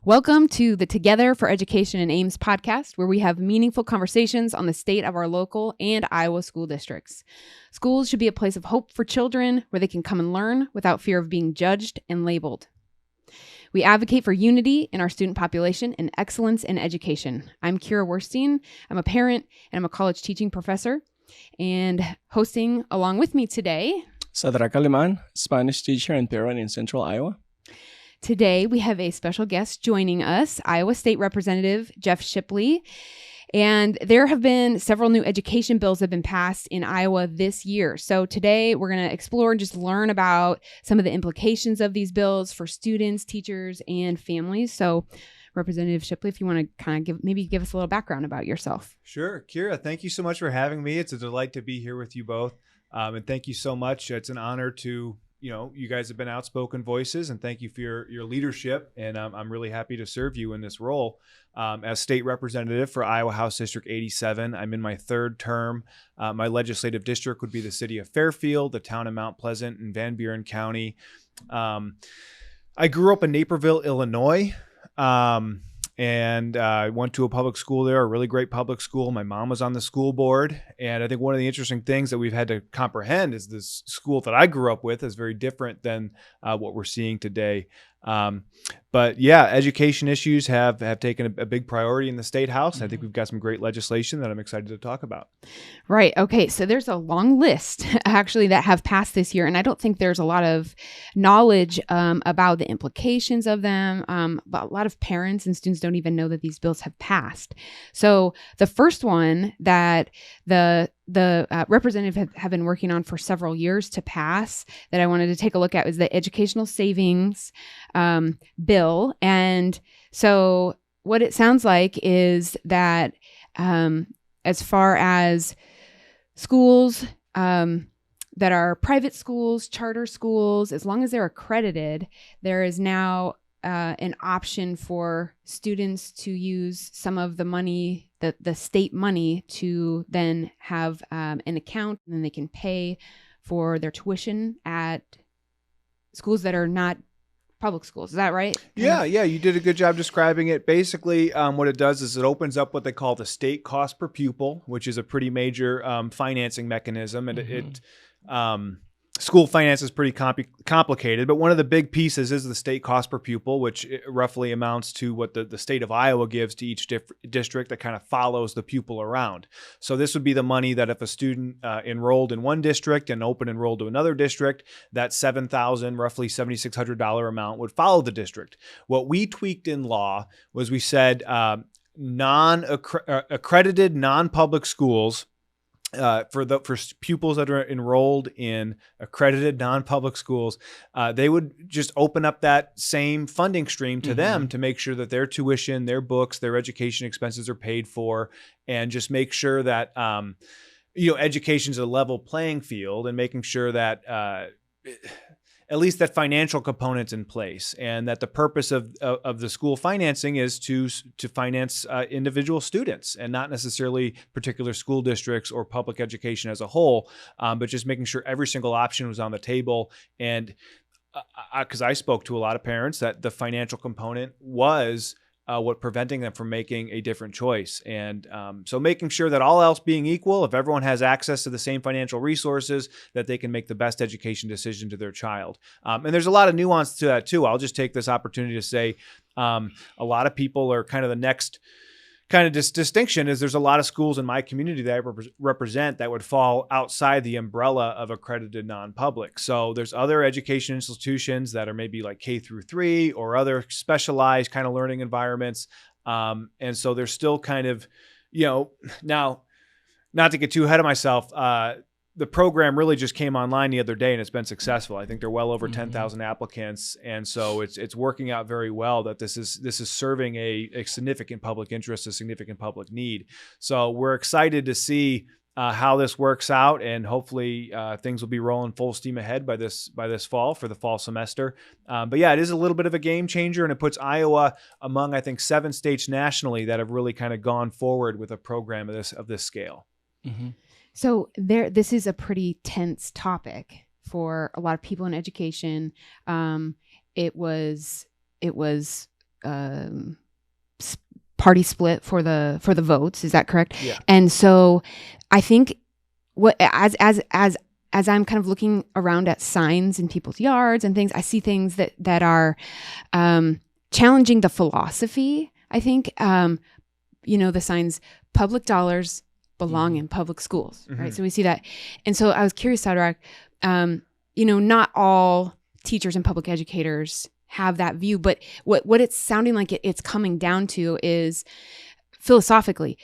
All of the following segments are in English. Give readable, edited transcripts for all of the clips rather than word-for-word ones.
Welcome to the Together for Education and Ames podcast, where we have meaningful conversations on the state of our local and Iowa school districts. Schools should be a place of hope for children where they can come and learn without fear of being judged and labeled. We advocate for unity in our student population and excellence in education. I'm Kira Werstein. I'm a parent and I'm a college teaching professor. And hosting along with me today, Sadrac, Aleman, Spanish teacher and parent in Central Iowa. Today, we have a special guest joining us, Iowa State Representative Jeff Shipley. And there have been several new education bills that have been passed in Iowa this year. So today, we're going to explore and just learn about some of the implications of these bills for students, teachers, and families. So Representative Shipley, if you want to kind of give us a little background about yourself. Sure. Kira, thank you so much for having me. It's a delight to be here with you both. And thank you so much. It's an honor to you guys have been outspoken voices, and thank you for your leadership. And I'm really happy to serve you in this role as state representative for Iowa House District 87. I'm in my third term. My legislative district would be the city of Fairfield, the town of Mount Pleasant, and Van Buren County. I grew up in Naperville, Illinois. And I went to a public school there, a really great public school. My mom was on the school board. And I think one of the interesting things that we've had to comprehend is this school that I grew up with is very different than what we're seeing today. But yeah, education issues have taken a big priority in the State House. I think we've got some great legislation that I'm excited to talk about. Right. Okay. So there's a long list actually that have passed this year. And I don't think there's a lot of knowledge about the implications of them. But a lot of parents and students don't even know that these bills have passed. So the first one that the representative have been working on for several years to pass that I wanted to take a look at was the educational savings bill. And so what it sounds like is that as far as schools that are private schools, charter schools, as long as they're accredited, there is now an option for students to use some of the money, the state money, to then have an account, and then they can pay for their tuition at schools that are not public schools. Is that right? Yeah, you did a good job describing it. Basically, what it does is it opens up what they call the state cost per pupil, which is a pretty major financing mechanism. And school finance is pretty complicated, but one of the big pieces is the state cost per pupil, which roughly amounts to what the state of Iowa gives to each district that kind of follows the pupil around. So this would be the money that if a student enrolled in one district and open enrolled to another district, that $7,000, roughly $7,600 amount would follow the district. What we tweaked in law was we said accredited non-public schools, for pupils that are enrolled in accredited non-public schools, they would just open up that same funding stream to them to make sure that their tuition, their books, their education expenses are paid for, and just make sure that education is a level playing field, and making sure that at least that financial component's in place, and that the purpose of the school financing is to finance individual students and not necessarily particular school districts or public education as a whole, but just making sure every single option was on the table. And because I spoke to a lot of parents, that the financial component was what preventing them from making a different choice. And so making sure that all else being equal, if everyone has access to the same financial resources, that they can make the best education decision to their child. And there's a lot of nuance to that too. I'll just take this opportunity to say a lot of people are kind of the next kind of distinction is there's a lot of schools in my community that I represent that would fall outside the umbrella of accredited non-public. So there's other education institutions that are maybe like K through 3 or other specialized kind of learning environments. And so there's still kind of, now, not to get too ahead of myself, the program really just came online the other day, and it's been successful. I think they're well over 10,000 applicants, and so it's working out very well. That this is serving a significant public interest, a significant public need. So we're excited to see how this works out, and hopefully things will be rolling full steam ahead by this fall for the fall semester. But yeah, it is a little bit of a game changer, and it puts Iowa among, I think, 7 states nationally that have really kind of gone forward with a program of this scale. So this is a pretty tense topic for a lot of people in education. It was party split for the votes. Is that correct? Yeah. And so I think as I'm kind of looking around at signs in people's yards and things, I see things that are challenging the philosophy. I think, the signs, public dollars belong in public schools, right? So we see that. And so I was curious, Sadrac, not all teachers and public educators have that view, but what it's sounding like it's coming down to is philosophically,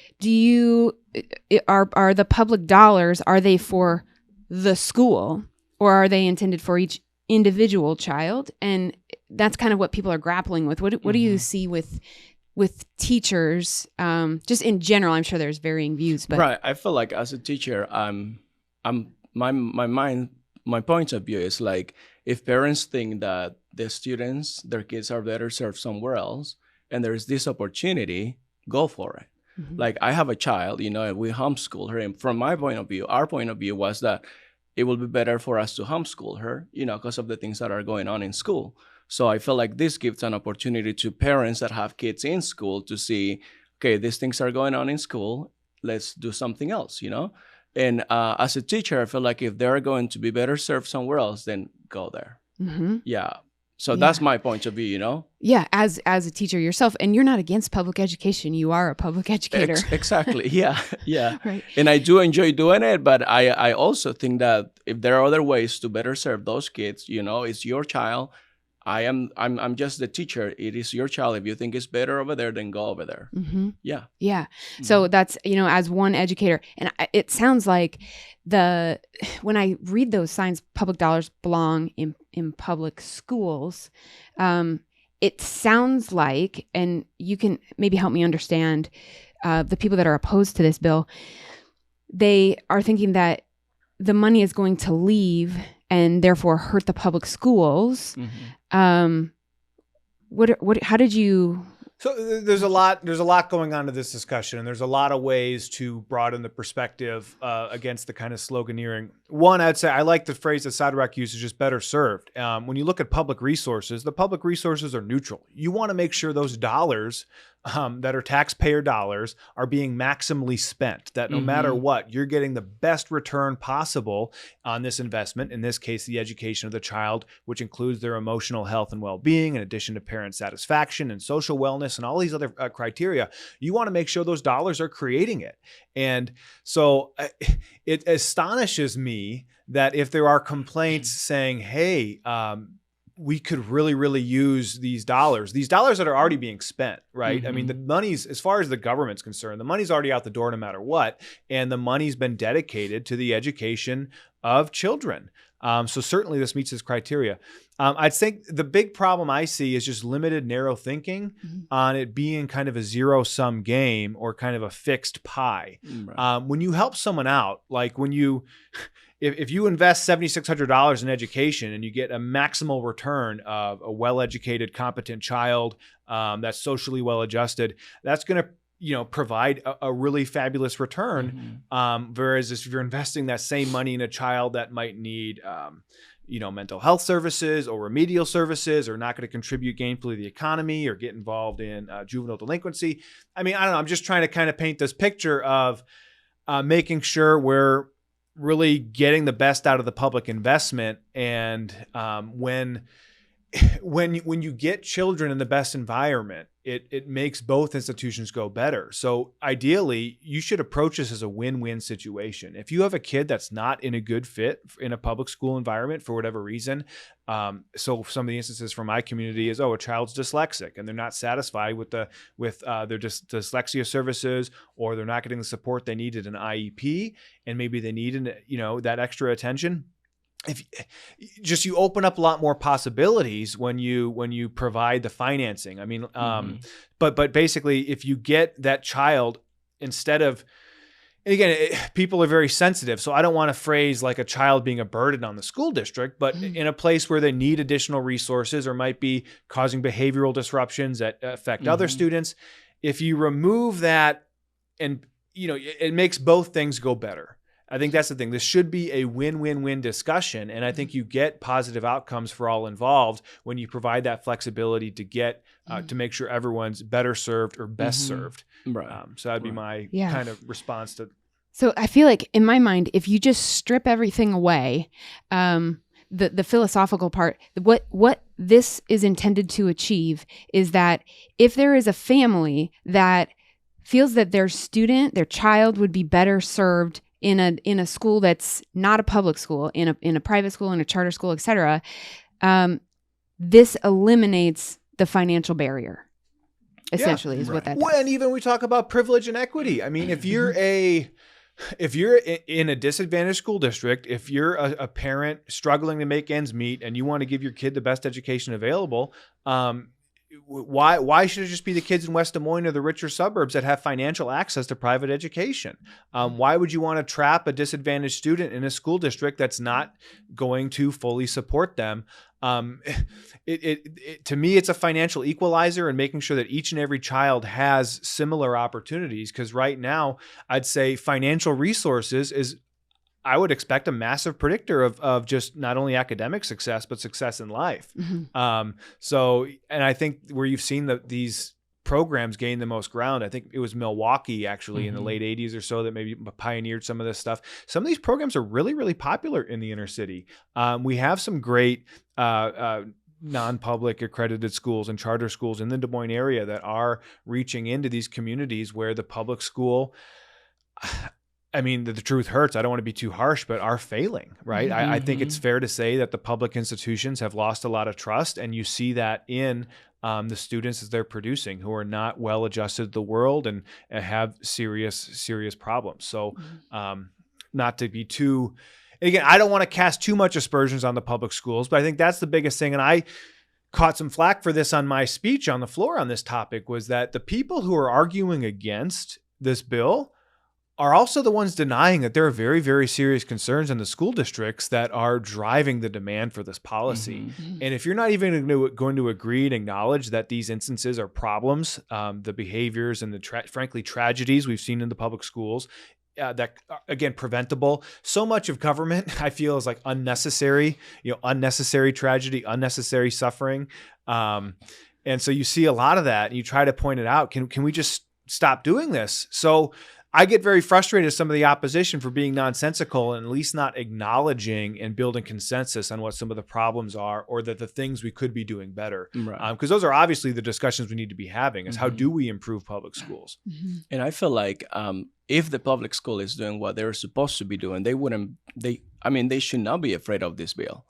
are the public dollars, are they for the school or are they intended for each individual child? And that's kind of what people are grappling with. What do you see with teachers, just in general? I'm sure there's varying views, but right. I feel like as a teacher, my point of view is like, if parents think that their kids are better served somewhere else, and there's this opportunity, go for it. Like, I have a child, we homeschool her, and from my point of view, our point of view was that it will be better for us to homeschool her, because of the things that are going on in school. So I feel like this gives an opportunity to parents that have kids in school to see, okay, these things are going on in school, let's do something else, And as a teacher, I feel like if they're going to be better served somewhere else, then go there. Yeah. So that's my point of view, Yeah, as a teacher yourself, and you're not against public education. You are a public educator. Exactly. Yeah. Right. And I do enjoy doing it, but I also think that if there are other ways to better serve those kids, it's your child. I'm just the teacher. It is your child. If you think it's better over there, then go over there. Yeah. Yeah. So that's, as one educator, and it sounds like when I read those signs, public dollars belong in public schools. It sounds like, and you can maybe help me understand, the people that are opposed to this bill, they are thinking that the money is going to leave and therefore hurt the public schools. How did you? So there's a lot going on to this discussion, and there's a lot of ways to broaden the perspective against the kind of sloganeering. One, I'd say I like the phrase that Sadrac uses, just better served. When you look at public resources, the public resources are neutral. You want to make sure those dollars that are taxpayer dollars are being maximally spent, that no matter what, you're getting the best return possible on this investment, in this case, the education of the child, which includes their emotional health and well-being, in addition to parent satisfaction and social wellness and all these other criteria. You want to make sure those dollars are creating it. And so it astonishes me that if there are complaints saying, hey, we could really, really use these dollars that are already being spent, right? I mean, the money's, as far as the government's concerned, the money's already out the door no matter what. And the money's been dedicated to the education of children. So certainly this meets this criteria. I'd think the big problem I see is just limited, narrow thinking on it being kind of a zero-sum game or kind of a fixed pie. Right. When you help someone out, like when if you invest $7,600 in education and you get a maximal return of a well-educated, competent child that's socially well-adjusted, that's going to provide a really fabulous return. Whereas if you're investing that same money in a child that might need, mental health services or remedial services, or not going to contribute gainfully to the economy or get involved in juvenile delinquency. I mean, I don't know. I'm just trying to kind of paint this picture of making sure we're really getting the best out of the public investment. And when you get children in the best environment, it makes both institutions go better. So ideally, you should approach this as a win-win situation. If you have a kid that's not in a good fit in a public school environment for whatever reason, so some of the instances from my community is, a child's dyslexic and they're not satisfied with their dyslexia services, or they're not getting the support they need at an IEP, and maybe they need that extra attention. If you open up a lot more possibilities when you provide the financing. I mean, but basically, if you get that child, instead of, and again, people are very sensitive, so I don't want to phrase like a child being a burden on the school district, but in a place where they need additional resources or might be causing behavioral disruptions that affect other students. If you remove that, and it makes both things go better. I think that's the thing. This should be a win-win-win discussion. And I think you get positive outcomes for all involved when you provide that flexibility to get to make sure everyone's better served or best served. Right. So that'd be my kind of response to. So I feel like in my mind, if you just strip everything away, the philosophical part, what this is intended to achieve is that if there is a family that feels that their child would be better served in a school that's not a public school, in a private school, in a charter school, etc., this eliminates the financial barrier. Essentially, is what that does. Well, and even we talk about privilege and equity. I mean, if you're in a disadvantaged school district, if you're a parent struggling to make ends meet and you want to give your kid the best education available, why should it just be the kids in West Des Moines or the richer suburbs that have financial access to private education? Why would you want to trap a disadvantaged student in a school district that's not going to fully support them? To me, it's a financial equalizer and making sure that each and every child has similar opportunities. Because right now, I'd say financial resources is, I would expect, a massive predictor of just not only academic success, but success in life. So, and I think where you've seen these programs gain the most ground, I think it was Milwaukee actually in the late 80s or so that maybe pioneered some of this stuff. Some of these programs are really, really popular in the inner city. We have some great non-public accredited schools and charter schools in the Des Moines area that are reaching into these communities where the public school, I mean, the truth hurts. I don't want to be too harsh, but are failing, right? I think it's fair to say that the public institutions have lost a lot of trust, and you see that in the students as they're producing, who are not well adjusted to the world and have serious problems. So not to be too, again, I don't want to cast too much aspersions on the public schools, but I think that's the biggest thing. And I caught some flack for this on my speech on the floor on this topic, was that the people who are arguing against this bill are also the ones denying that there are very, very serious concerns in the school districts that are driving the demand for this policy. And if you're not even going to agree and acknowledge that these instances are problems, the behaviors and frankly, tragedies we've seen in the public schools, that again, preventable. So much of government, I feel, is like unnecessary tragedy, unnecessary suffering. And so you see a lot of that and you try to point it out. Can we just stop doing this? So I get very frustrated with some of the opposition for being nonsensical and at least not acknowledging and building consensus on what some of the problems are, or that the things we could be doing better. Because those are obviously the discussions we need to be having, is how do we improve public schools? And I feel like if the public school is doing what they're supposed to be doing, they should not be afraid of this bill.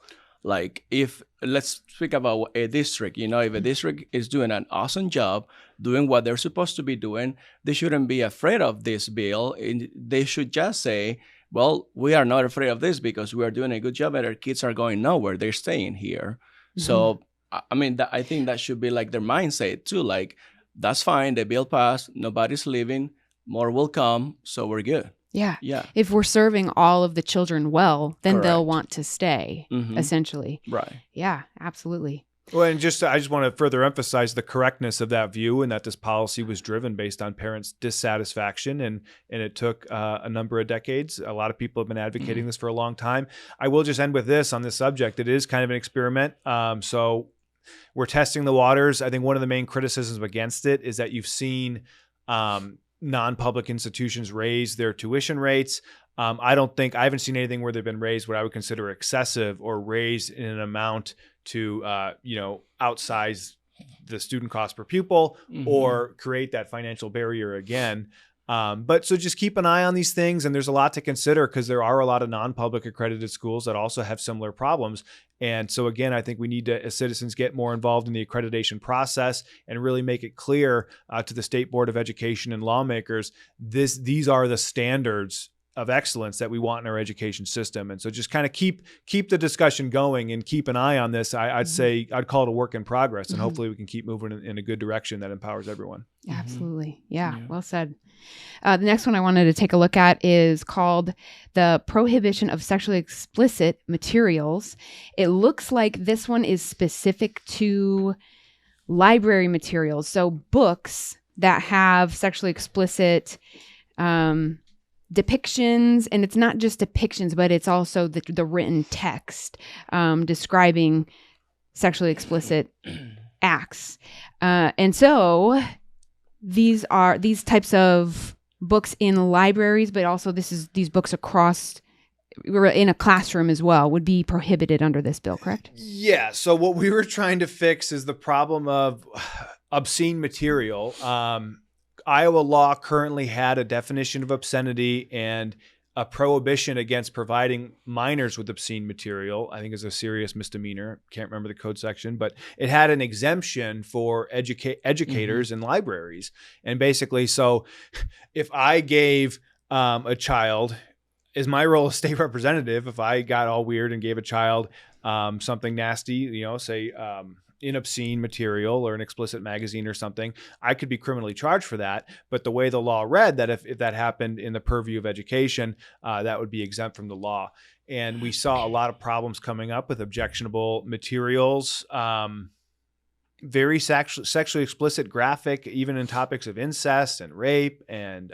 Like, if let's speak about a district, if a district is doing an awesome job doing what they're supposed to be doing, they shouldn't be afraid of this bill. They should just say, well, we are not afraid of this because we are doing a good job and our kids are going nowhere. They're staying here. So, I mean, I think that should be like their mindset too. Like, that's fine. The bill passed. Nobody's leaving. More will come. So we're good. Yeah. If we're serving all of the children well, then Correct. They'll want to stay, essentially. Right. Yeah, absolutely. Well, and I just want to further emphasize the correctness of that view, and that this policy was driven based on parents' dissatisfaction, and it took a number of decades. A lot of people have been advocating this for a long time. I will just end with this on this subject. It is kind of an experiment. So we're testing the waters. I think one of the main criticisms against it is that you've seen non-public institutions raise their tuition rates. I haven't seen anything where they've been raised what I would consider excessive, or raised in an amount to, outsize the student cost per pupil or create that financial barrier again. But so just keep an eye on these things. And there's a lot to consider, because there are a lot of non-public accredited schools that also have similar problems. And so again, I think we need to, as citizens, get more involved in the accreditation process and really make it clear to the State Board of Education and lawmakers, these are the standards of excellence that we want in our education system. And so just kind of keep the discussion going and keep an eye on this. I'd say I'd call it a work in progress, and hopefully we can keep moving in a good direction that empowers everyone. Absolutely. Yeah. Well said. The next one I wanted to take a look at is called the Prohibition of Sexually Explicit Materials. It looks like this one is specific to library materials. So books that have sexually explicit depictions, and it's not just depictions, but it's also the written text describing sexually explicit acts. And so these types of books in libraries, but also these books across in a classroom as well would be prohibited under this bill, correct? Yeah. So what we were trying to fix is the problem of obscene material. Iowa law currently had a definition of obscenity and a prohibition against providing minors with obscene material. I think is a serious misdemeanor. Can't remember the code section, but it had an exemption for educators in libraries. And basically, so if I gave a child, is my role as state representative, if I got all weird and gave a child something nasty, say in obscene material or an explicit magazine or something, I could be criminally charged for that. But the way the law read, that if that happened in the purview of education, that would be exempt from the law. And we saw a lot of problems coming up with objectionable materials, very sexually explicit, graphic, even in topics of incest and rape and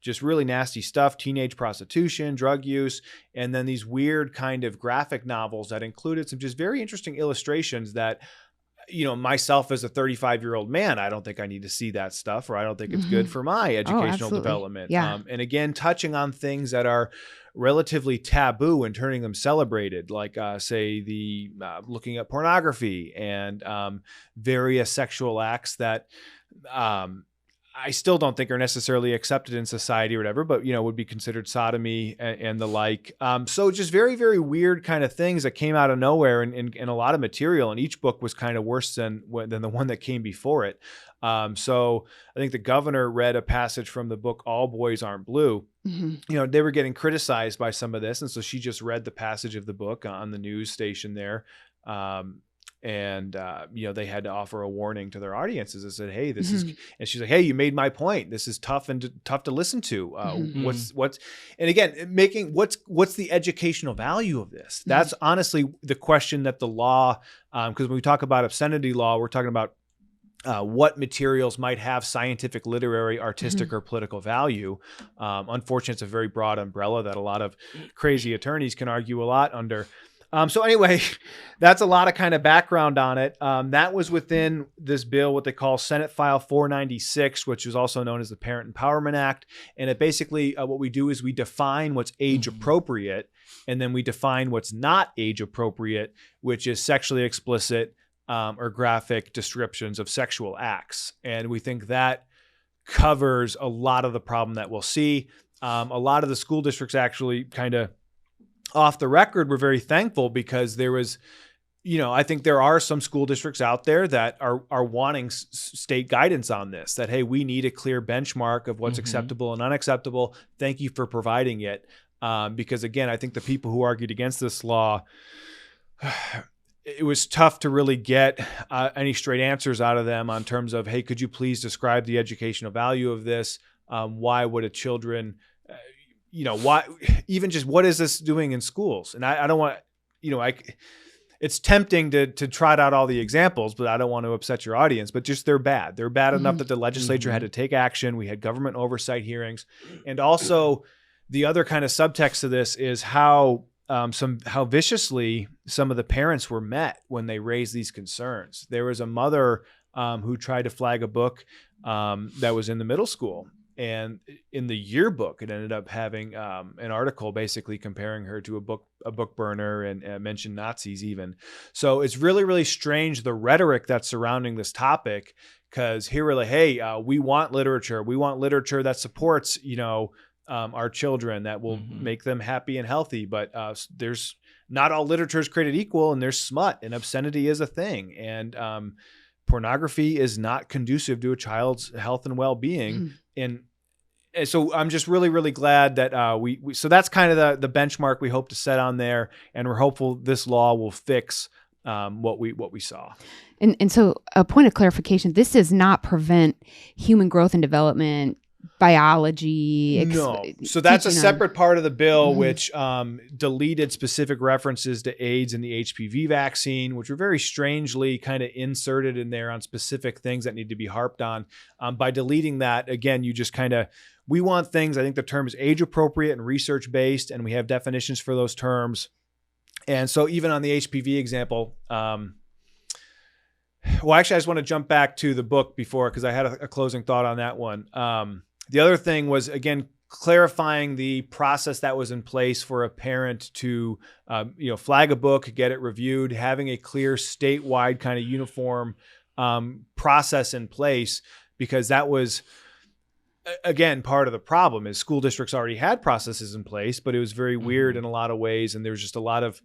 just really nasty stuff, teenage prostitution, drug use, and then these weird kind of graphic novels that included some just very interesting illustrations that, myself as a 35-year-old man, I don't think I need to see that stuff, or I don't think it's good for my educational development. Yeah. And again, touching on things that are relatively taboo and turning them celebrated, like say the looking at pornography and various sexual acts that I still don't think are necessarily accepted in society or whatever, but, would be considered sodomy and the like. So just very, very weird kind of things that came out of nowhere in a lot of material. And each book was kind of worse than the one that came before it. So I think the governor read a passage from the book, All Boys Aren't Blue. Mm-hmm. They were getting criticized by some of this. And so she just read the passage of the book on the news station there. And they had to offer a warning to their audiences and said, hey, this is, and she's like, hey, you made my point. This is tough to listen to. What's, and again, what's the educational value of this? That's honestly the question that the law, because when we talk about obscenity law, we're talking about what materials might have scientific, literary, artistic, or political value. Unfortunately, it's a very broad umbrella that a lot of crazy attorneys can argue a lot under. So anyway, that's a lot of kind of background on it. That was within this bill, what they call Senate File 496, which is also known as the Parent Empowerment Act. And it basically, what we do is we define what's age appropriate, and then we define what's not age appropriate, which is sexually explicit or graphic descriptions of sexual acts. And we think that covers a lot of the problem that we'll see. A lot of the school districts actually kind of, off the record, we're very thankful because there was, I think there are some school districts out there that are wanting state guidance on this, that, hey, we need a clear benchmark of what's acceptable and unacceptable. Thank you for providing it. Because again, I think the people who argued against this law, it was tough to really get any straight answers out of them on terms of, hey, could you please describe the educational value of this? Why would a children... why, even just what is this doing in schools? And I don't want, it's tempting to trot out all the examples, but I don't want to upset your audience, but just they're bad. They're bad enough that the legislature had to take action. We had government oversight hearings. And also the other kind of subtext of this is how viciously some of the parents were met when they raised these concerns. There was a mother who tried to flag a book that was in the middle school. And in the yearbook, it ended up having an article basically comparing her to a book burner and mentioned Nazis even. So it's really, really strange, the rhetoric that's surrounding this topic, because here we're like, hey, we want literature. We want literature that supports, our children, that will make them happy and healthy. But there's not all literature is created equal, and there's smut, and obscenity is a thing. And pornography is not conducive to a child's health and well-being. And so I'm just really, really glad that so that's kind of the benchmark we hope to set on there. And we're hopeful this law will fix what we saw. And so a point of clarification, this does not prevent human growth and development biology. No. So that's a teaching separate part of the bill, Mhm. which deleted specific references to AIDS and the HPV vaccine, which were very strangely kind of inserted in there on specific things that need to be harped on. By deleting that, again, you just we want things, I think the term is age appropriate and research based, and we have definitions for those terms. And so even on the HPV example, well, actually, I just want to jump back to the book before, because I had a closing thought on that one. The other thing was, again, clarifying the process that was in place for a parent to, flag a book, get it reviewed, having a clear statewide kind of uniform process in place, because that was, again, part of the problem is school districts already had processes in place, but it was very weird in a lot of ways. And there was just a lot of,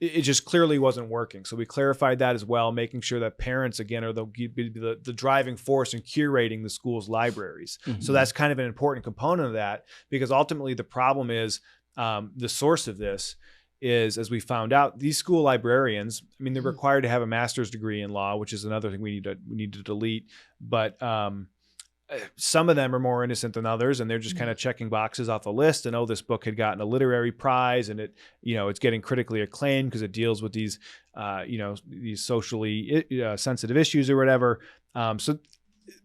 it just clearly wasn't working. So we clarified that as well, making sure that parents, again, are the driving force in curating the school's libraries. Mm-hmm. So that's kind of an important component of that, because ultimately the problem is the source of this is, as we found out, these school librarians, I mean, they're required to have a master's degree in law, which is another thing we need to delete. But some of them are more innocent than others, and they're just kind of checking boxes off the list. And this book had gotten a literary prize, and it's getting critically acclaimed because it deals with these socially sensitive issues or whatever. So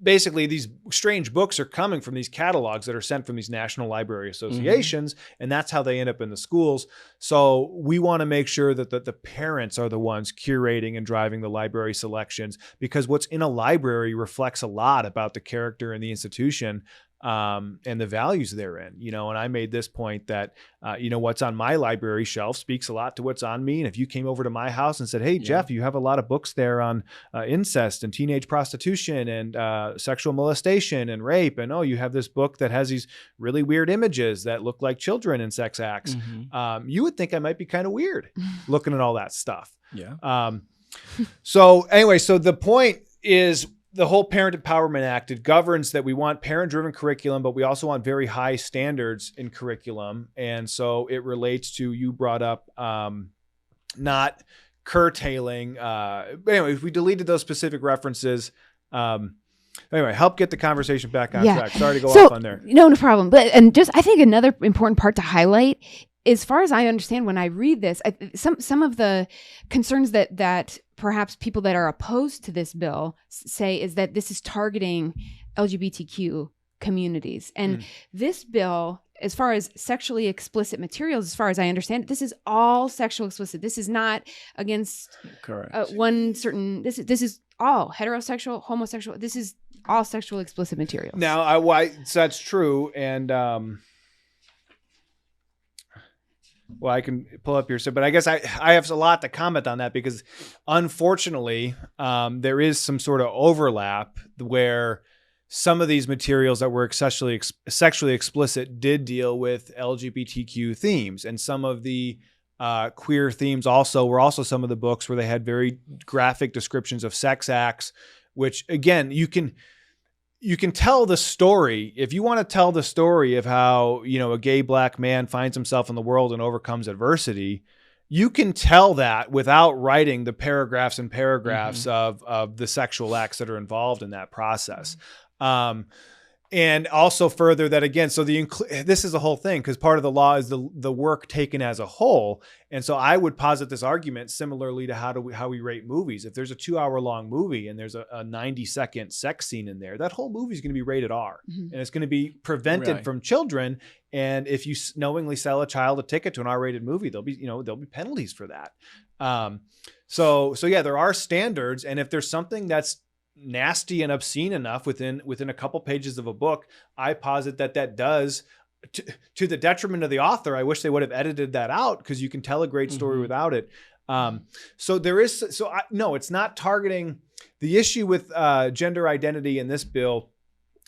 basically, these strange books are coming from these catalogs that are sent from these national library associations, and that's how they end up in the schools. So we want to make sure that the parents are the ones curating and driving the library selections, because what's in a library reflects a lot about the character and the institution and the values therein. And I made this point that, what's on my library shelf speaks a lot to what's on me. And if you came over to my house and said, hey, Jeff, you have a lot of books there on incest and teenage prostitution and sexual molestation and rape. And, you have this book that has these really weird images that look like children in sex acts. Mm-hmm. You would think I might be kind of weird looking at all that stuff. Yeah. So anyway, so the point is, the whole Parent Empowerment Act, it governs that we want parent-driven curriculum, but we also want very high standards in curriculum. And so it relates to, you brought up, not curtailing. But anyway, if we deleted those specific references, anyway, help get the conversation back on track. Sorry to go off on there. No problem. And just, I think another important part to highlight, as far as I understand, when I read this, some of the concerns that perhaps people that are opposed to this bill say is that this is targeting LGBTQ communities. And this bill, as far as sexually explicit materials, as far as I understand it, this is all sexual explicit. This is not against one certain, this is all heterosexual, homosexual. This is all sexual explicit materials. Now, that's true. And, well, I can pull up here, but I guess I have a lot to comment on that, because unfortunately, there is some sort of overlap where some of these materials that were sexually explicit did deal with LGBTQ themes, and some of the queer themes were also some of the books where they had very graphic descriptions of sex acts, which, again, you can tell the story. If you want to tell the story of how, a gay black man finds himself in the world and overcomes adversity, you can tell that without writing the paragraphs and paragraphs of the sexual acts that are involved in that process. And also further that, again, so this is the whole thing, because part of the law is the work taken as a whole. And so I would posit this argument similarly to how we rate movies. If there's a 2-hour-long movie and there's a 90-second sex scene in there, that whole movie is going to be rated R, and it's going to be prevented from children. And if you knowingly sell a child a ticket to an R-rated movie, there'll be penalties for that. So yeah, there are standards, and if there's something that's nasty and obscene enough within a couple pages of a book, I posit that does, to the detriment of the author. I wish they would have edited that out, because you can tell a great story without it. So there is, no, it's not targeting. The issue with gender identity in this bill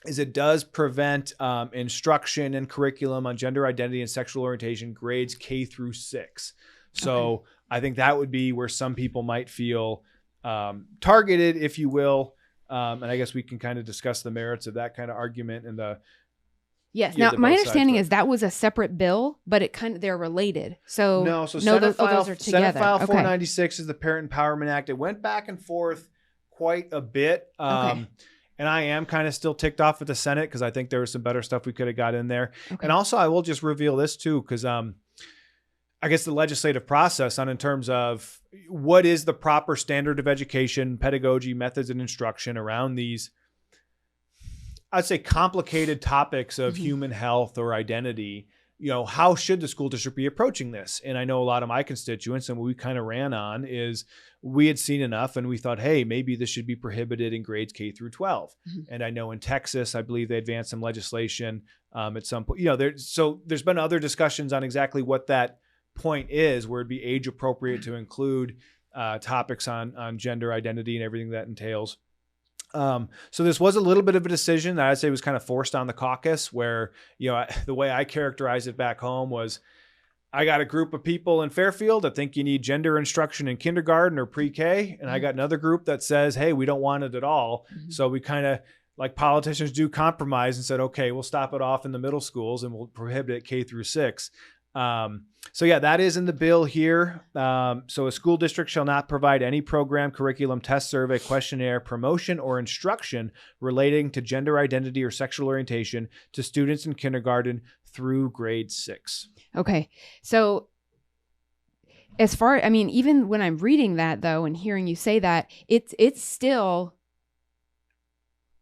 is it does prevent instruction and curriculum on gender identity and sexual orientation grades K through 6. So I think that would be where some people might feel targeted, if you will. And I guess we can kind of discuss the merits of that kind of argument and the. Yes. Now, my understanding is that was a separate bill, but they're related. So those are together. Senate File 496 is the Parent Empowerment Act. It went back and forth quite a bit. And I am kind of still ticked off at the Senate because I think there was some better stuff we could have got in there. Okay. And also, I will just reveal this too, because I guess the legislative process in terms of what is the proper standard of education, pedagogy, methods, and instruction around these, I'd say, complicated topics of human health or identity. How should the school district be approaching this? And I know a lot of my constituents, and what we kind of ran on is we had seen enough and we thought, hey, maybe this should be prohibited in grades K through 12. And I know in Texas, I believe they advanced some legislation at some point. So there's been other discussions on exactly what that point is, where it'd be age appropriate to include topics on gender identity and everything that entails. So this was a little bit of a decision that I'd say was kind of forced on the caucus, where, the way I characterized it back home was, I got a group of people in Fairfield that think you need gender instruction in kindergarten or pre-K. And I got another group that says, hey, we don't want it at all. So we kind of, like politicians do, compromise and said, okay, we'll stop it off in the middle schools and we'll prohibit it K through 6. So yeah, that is in the bill here. So a school district shall not provide any program, curriculum, test, survey, questionnaire, promotion, or instruction relating to gender identity or sexual orientation to students in kindergarten through grade 6. Okay. So even when I'm reading that though, and hearing you say that, it's still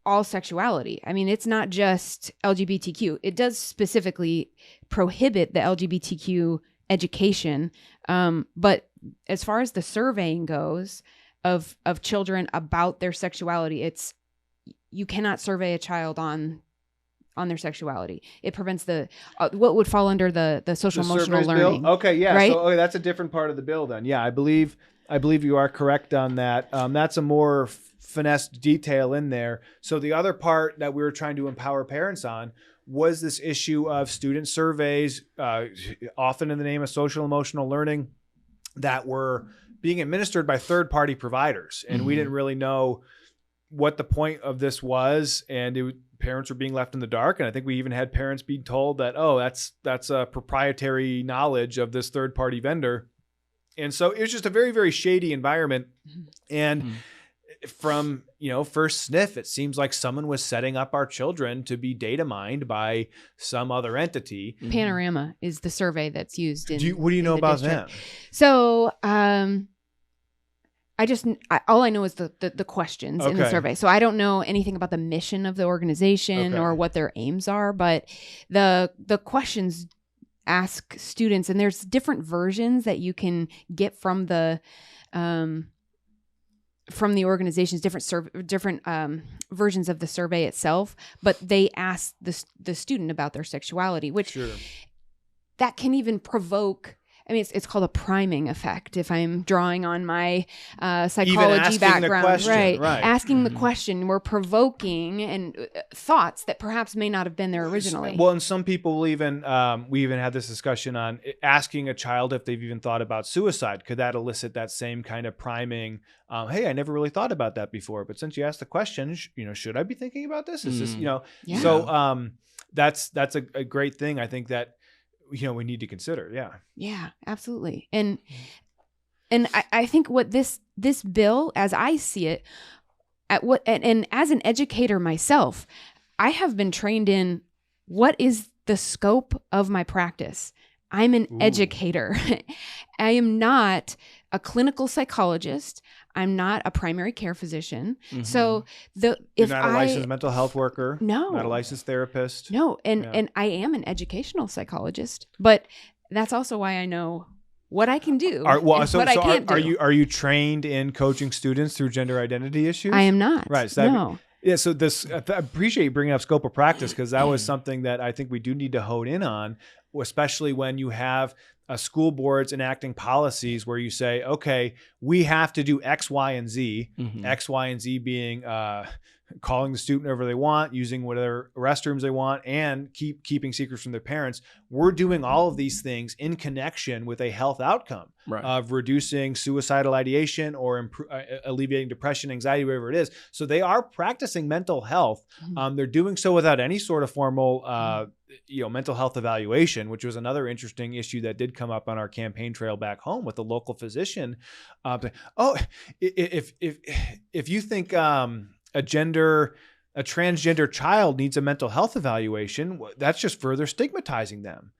all sexuality. It's not just LGBTQ. It does specifically prohibit the LGBTQ education. But as far as the surveying goes of children about their sexuality, you cannot survey a child on their sexuality. It prevents what would fall under the social emotional learning. Bill? Okay. Yeah. Right? So that's a different part of the bill then. Yeah. I believe you are correct on that. That's a more finessed detail in there. So the other part that we were trying to empower parents on was this issue of student surveys, often in the name of social emotional learning, that were being administered by third-party providers. And we didn't really know what the point of this was. And parents were being left in the dark. And I think we even had parents being told that, oh, that's a proprietary knowledge of this third-party vendor. And so it was just a very, very shady environment. And from, first sniff, it seems like someone was setting up our children to be data mined by some other entity. Panorama is the survey that's used what do you know about district. them? So, all I know is the questions in the survey. So I don't know anything about the mission of the organization or what their aims are, but the questions ask students, and there's different versions that you can get from the organizations, different versions of the survey itself, but they ask the student about their sexuality, which that can even provoke. It's called a priming effect. If I'm drawing on my psychology background, right? Asking the question, we're provoking and thoughts that perhaps may not have been there originally. Well, and some people will even we even had this discussion on asking a child if they've even thought about suicide. Could that elicit that same kind of priming? Hey, I never really thought about that before, but since you asked the question, should I be thinking about this? Is this So that's a great thing. I think that we need to consider. Yeah, absolutely. And I think what this bill, as I see it, and as an educator myself, I have been trained in what is the scope of my practice. I'm an educator. I am not a clinical psychologist. I'm not a primary care physician. So you're not a licensed mental health worker. No. Not a licensed therapist. No. And I am an educational psychologist, but that's also why I know what I can do and what I can't do. Are you trained in coaching students through gender identity issues? I am not. Right. So no. So I appreciate you bringing up scope of practice, because that was something that I think we do need to hone in on, especially when you have school boards enacting policies where you say, okay, we have to do X, Y, and Z. X, Y, and Z being calling the student whenever they want, using whatever restrooms they want, and keeping secrets from their parents. We're doing all of these things in connection with a health outcome of reducing suicidal ideation or alleviating depression, anxiety, whatever it is. So they are practicing mental health. They're doing so without any sort of formal mental health evaluation, which was another interesting issue that did come up on our campaign trail back home with the local physician. If you think a gender a transgender child needs a mental health evaluation, that's just further stigmatizing them.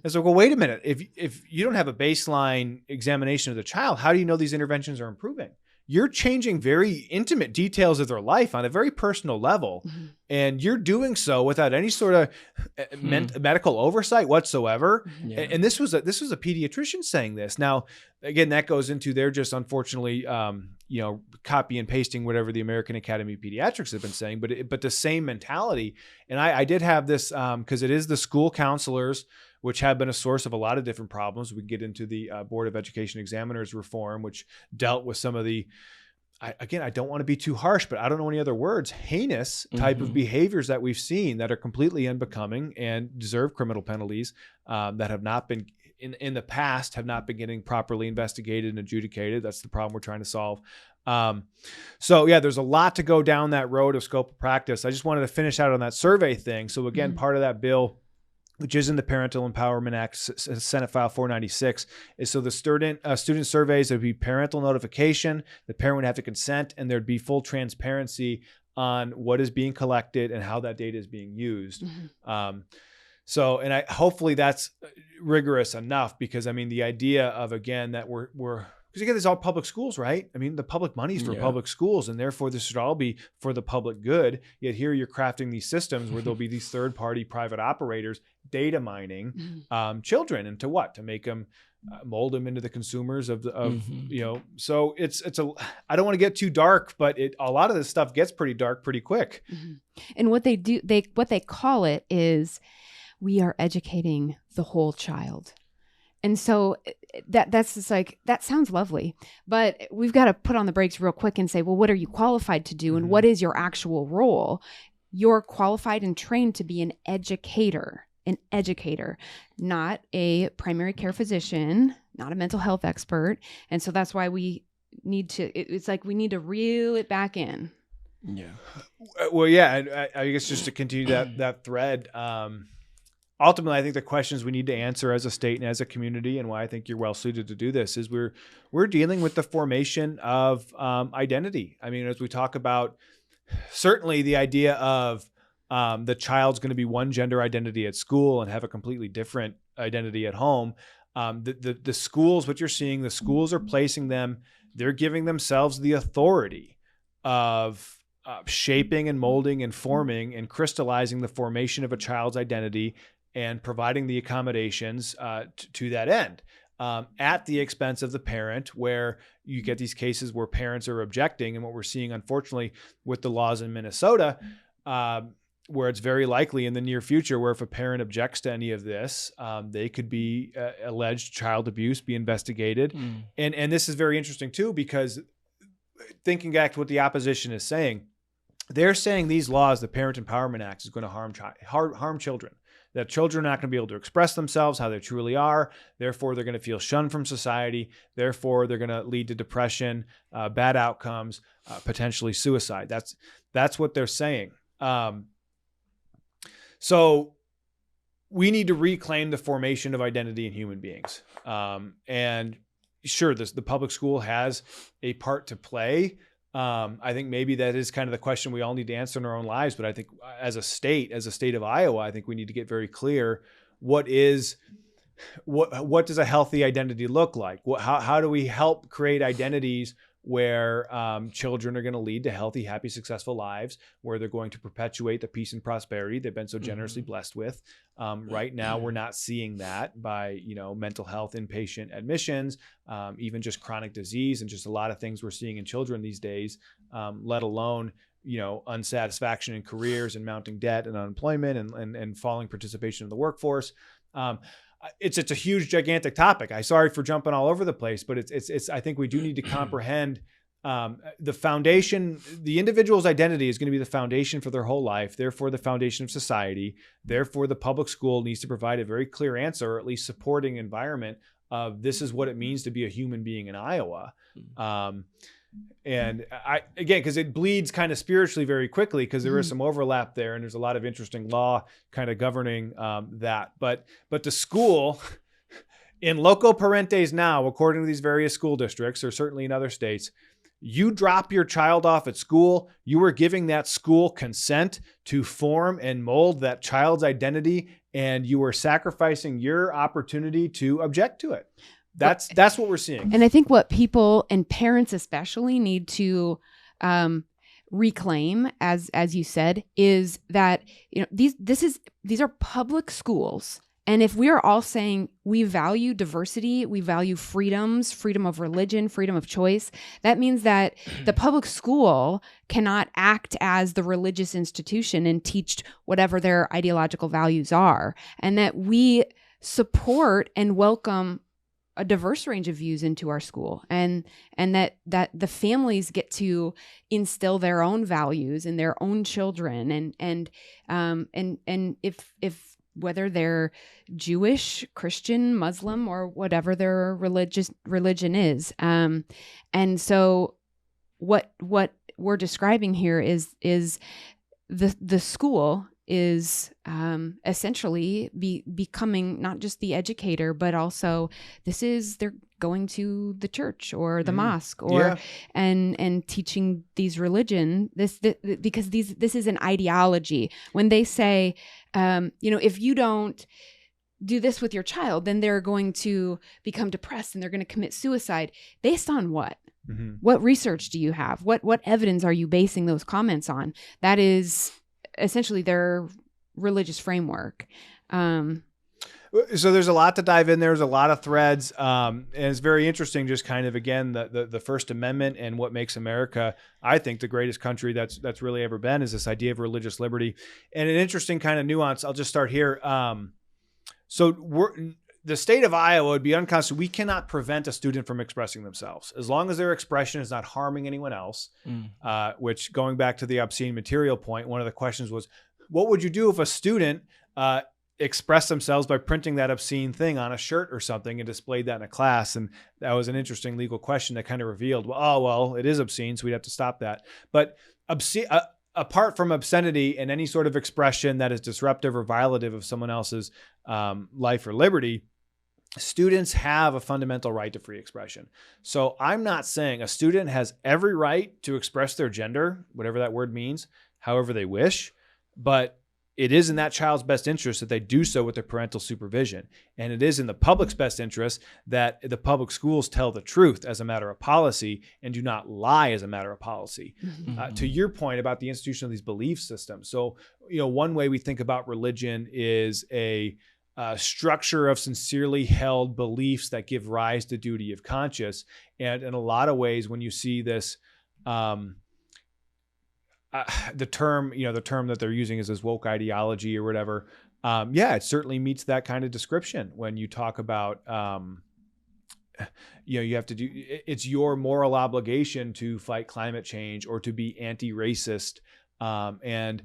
It's like, well, wait a minute. If you don't have a baseline examination of the child, how do you know these interventions are improving? You're changing very intimate details of their life on a very personal level. And you're doing so without any sort of medical oversight whatsoever. And this was a pediatrician saying this. Now, again, that goes into they're just unfortunately, copy and pasting whatever the American Academy of Pediatrics have been saying, but the same mentality. And I did have this because it is the school counselors, which have been a source of a lot of different problems. We can get into the Board of Education Examiners reform, which dealt with some of the, I don't want to be too harsh, but I don't know any other words, heinous type of behaviors that we've seen that are completely unbecoming and deserve criminal penalties that have not been, in the past, have not been getting properly investigated and adjudicated. That's the problem we're trying to solve. So yeah, there's a lot to go down that road of scope of practice. I just wanted to finish out on that survey thing. So again, part of that bill, which is in the Parental Empowerment Act, Senate File 496, is so the student surveys, there'd be parental notification, the parent would have to consent, and there'd be full transparency on what is being collected and how that data is being used. So, and hopefully that's rigorous enough, because I mean, the idea of, again, that we're because again, it's all public schools, right? I mean, the public money's for public schools, and therefore this should all be for the public good. Yet here you're crafting these systems where there'll be these third-party private operators data mining children, and to make them mold them into the consumers of So it's I don't want to get too dark, but a lot of this stuff gets pretty dark pretty quick. And what they do, what they call it is, we are educating the whole child. And so that's just like, that sounds lovely, but we've got to put on the brakes real quick and say, well, what are you qualified to do? And what is your actual role? You're qualified and trained to be an educator, not a primary care physician, not a mental health expert. And so that's why we need to, it's like we need to reel it back in. Yeah. Well, yeah, I guess just to continue that thread, ultimately, I think the questions we need to answer as a state and as a community, and why I think you're well suited to do this, is we're dealing with the formation of identity. I mean, as we talk about, certainly the idea of the child's going to be one gender identity at school and have a completely different identity at home. The schools, what you're seeing, the schools are placing them, they're giving themselves the authority of shaping and molding and forming and crystallizing the formation of a child's identity and providing the accommodations to that end, at the expense of the parent, where you get these cases where parents are objecting. And what we're seeing, unfortunately, with the laws in Minnesota, where it's very likely in the near future, where if a parent objects to any of this, they could be alleged child abuse, be investigated. And this is very interesting too, because thinking back to what the opposition is saying, they're saying these laws, the Parent Empowerment Act, is going to harm children. That children are not going to be able to express themselves how they truly are. Therefore, they're going to feel shunned from society. Therefore, they're going to lead to depression, bad outcomes, potentially suicide. That's what they're saying. So we need to reclaim the formation of identity in human beings. And sure, the public school has a part to play. I think maybe that is kind of the question we all need to answer in our own lives. But I think as a state of Iowa, I think we need to get very clear what does a healthy identity look like? How do we help create identities where children are going to lead to healthy, happy, successful lives, where they're going to perpetuate the peace and prosperity they've been so generously blessed with. Right now, we're not seeing that by, mental health inpatient admissions, even just chronic disease, and just a lot of things we're seeing in children these days, let alone, unsatisfaction in careers and mounting debt and unemployment and falling participation in the workforce. It's a huge, gigantic topic. I'm sorry for jumping all over the place, but it's I think we do need to comprehend the foundation. The individual's identity is going to be the foundation for their whole life, therefore the foundation of society. Therefore, the public school needs to provide a very clear answer, or at least supporting environment of this is what it means to be a human being in Iowa. And because it bleeds kind of spiritually very quickly, because there is some overlap there, and there's a lot of interesting law kind of governing that. But the school in loco parentes now, according to these various school districts, or certainly in other states, You drop your child off at school, you are giving that school consent to form and mold that child's identity, and you are sacrificing your opportunity to object to it. That's what we're seeing. And I think what people and parents especially need to reclaim, as you said, is that these are public schools. And if we are all saying we value diversity, we value freedoms, freedom of religion, freedom of choice, that means that the public school cannot act as the religious institution and teach whatever their ideological values are, and that we support and welcome a diverse range of views into our school, and that the families get to instill their own values in their own children, and if whether they're Jewish, Christian, Muslim, or whatever their religion is. And so what we're describing here is the school is essentially becoming not just the educator, but also they're going to the church or the mosque or and teaching these religion because this is an ideology. When they say if you don't do this with your child, then they're going to become depressed and they're going to commit suicide. Based on what? Mm-hmm. What research do you have? What evidence are you basing those comments on? That is essentially their religious framework. So there's a lot to dive in. There's a lot of threads. And it's very interesting, just kind of, again, the First Amendment and what makes America, I think, the greatest country that's really ever been, is this idea of religious liberty. And an interesting kind of nuance, I'll just start here. The state of Iowa would be unconstitutional. We cannot prevent a student from expressing themselves as long as their expression is not harming anyone else, which, going back to the obscene material point, one of the questions was, what would you do if a student expressed themselves by printing that obscene thing on a shirt or something and displayed that in a class? And that was an interesting legal question that kind of revealed, well, it is obscene, so we'd have to stop that. But apart from obscenity and any sort of expression that is disruptive or violative of someone else's life or liberty, students have a fundamental right to free expression. So I'm not saying a student has every right to express their gender, whatever that word means, however they wish, but it is in that child's best interest that they do so with their parental supervision. And it is in the public's best interest that the public schools tell the truth as a matter of policy and do not lie as a matter of policy. Mm-hmm. To your point about the institution of these belief systems. So, one way we think about religion is a structure of sincerely held beliefs that give rise to duty of conscience. And in a lot of ways, when you see this, the term that they're using is this woke ideology or whatever. It certainly meets that kind of description when you talk about, you have to do, it's your moral obligation to fight climate change or to be anti-racist. And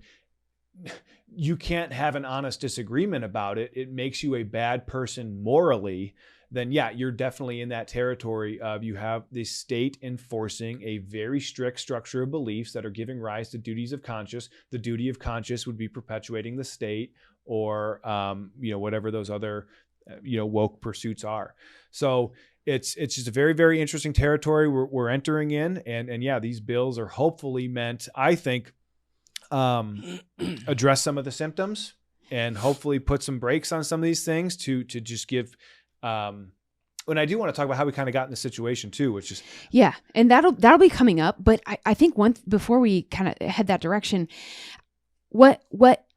you can't have an honest disagreement about it. It makes you a bad person morally. Then you're definitely in that territory of, you have the state enforcing a very strict structure of beliefs that are giving rise to duties of conscience. The duty of conscience would be perpetuating the state or, whatever those other, woke pursuits are. So it's just a very, very interesting territory we're entering in. And these bills are hopefully meant, I think, address some of the symptoms and hopefully put some brakes on some of these things to just give, and I do want to talk about how we kind of got in this situation too, which is and that'll be coming up. But I think before we kind of head that direction, what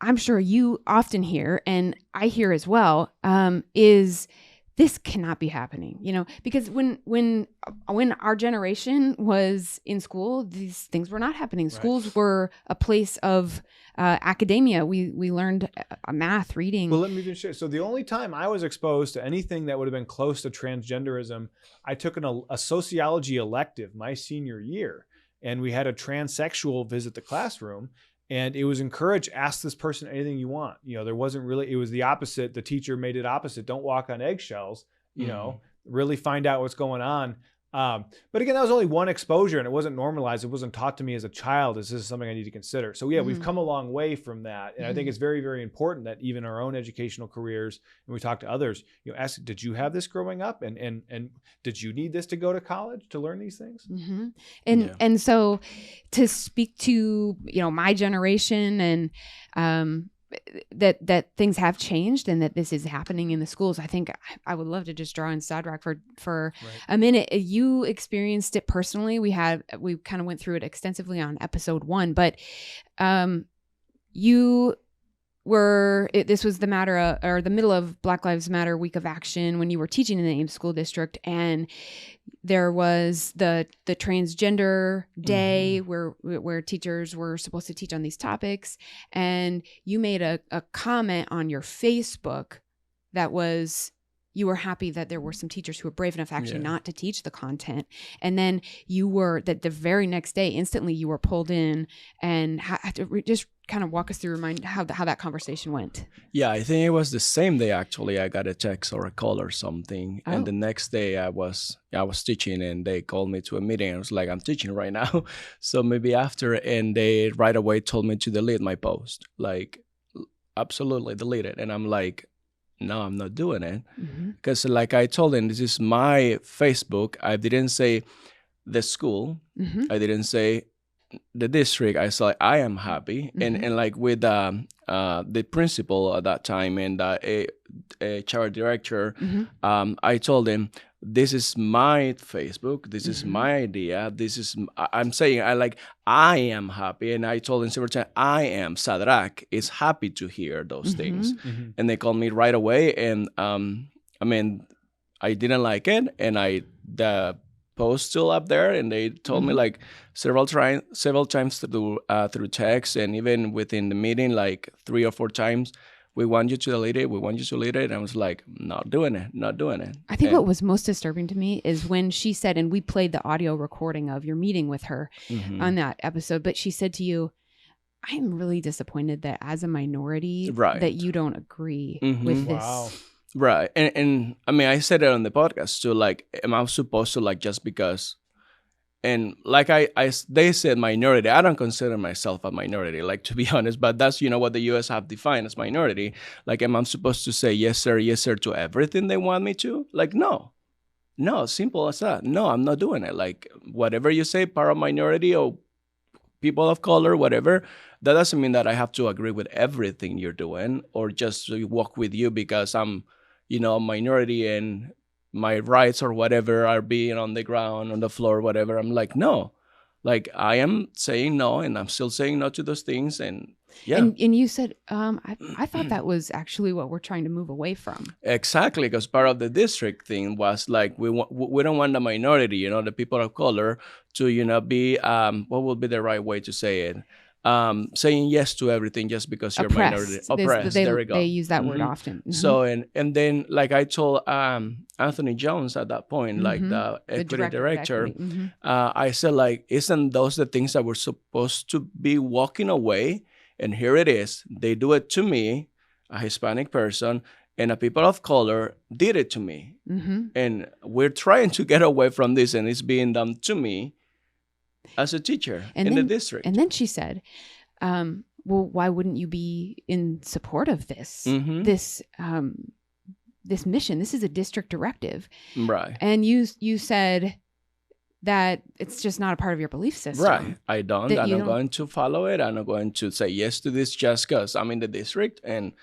I'm sure you often hear and I hear as well, is this cannot be happening, because when our generation was in school, these things were not happening. Right. Schools were a place of academia. We learned math, reading. Well, let me just share. So the only time I was exposed to anything that would have been close to transgenderism, I took a sociology elective my senior year, and we had a transsexual visit the classroom. And it was encouraged, ask this person anything you want. There wasn't really, it was the opposite. The teacher made it opposite. Don't walk on eggshells, really find out what's going on. But again, that was only one exposure, and it wasn't normalized. It wasn't taught to me as a child. This is something I need to consider. So yeah, we've come a long way from that. And I think it's very, very important that even our own educational careers, and we talk to others, ask, did you have this growing up? And did you need this to go to college to learn these things? And so to speak to, my generation and, that things have changed and that this is happening in the schools. I think I would love to just draw in Sadrac for a minute. You experienced it personally. We kind of went through it extensively on episode 1, but this was the middle of Black Lives Matter Week of Action when you were teaching in the Ames School District, and there was the transgender day where teachers were supposed to teach on these topics, and you made a comment on your Facebook that was, you were happy that there were some teachers who were brave enough actually not to teach the content. And then the very next day, instantly you were pulled in, and just kind of walk us through, remind how that conversation went. Yeah, I think it was the same day, actually. I got a text or a call or something. And the next day I was teaching, and they called me to a meeting. I was like, I'm teaching right now. So maybe after, and they right away told me to delete my post, like absolutely delete it. And I'm like, no, I'm not doing it. Because like I told them, this is my Facebook. I didn't say the school. I didn't say the district. I said, I am happy. And like with the principal at that time and a charity director, I told him, this is my Facebook. This is my idea. I'm saying, I am happy. And I told him several times, I am, Sadrac is happy to hear those things. And they called me right away. And I didn't like it. And the post still up there. And they told me like several times through text, and even within the meeting, like 3 or 4 times, we want you to delete it. We want you to delete it. And I was like, not doing it. I think what was most disturbing to me is when she said, and we played the audio recording of your meeting with her on that episode, but she said to you, I am really disappointed that as a minority, that you don't agree with this. Wow. Right. And I mean, I said it on the podcast too, like, am I supposed to, like, just because? And like they said minority, I don't consider myself a minority, like, to be honest, but that's, what the U.S. have defined as minority. Like, am I supposed to say yes, sir, to everything they want me to? Like, no, simple as that. No, I'm not doing it. Like, whatever you say, part of minority or people of color, whatever, that doesn't mean that I have to agree with everything you're doing or just walk with you because I'm, a minority and my rights or whatever are being on the ground, on the floor, whatever. I'm like, no, like I am saying no, and I'm still saying no to those things. And yeah. And you said, I thought that was actually what we're trying to move away from. Exactly, because part of the district thing was like, we don't want the minority, the people of color to, be, what would be the right way to say it? Saying yes to everything just because you're minority. Oppressed. There we go. They use that word often. So and then like I told Anthony Jones at that point, like the equity director, I said, like, isn't those the things that we're supposed to be walking away? And here it is. They do it to me, a Hispanic person, and a people of color did it to me. And we're trying to get away from this, and it's being done to me as a teacher in the district. And then she said, well, why wouldn't you be in support of this, this mission? This is a district directive. Right. And you said that it's just not a part of your belief system. Right. I'm not going to follow it. I'm not going to say yes to this just because I'm in the district, and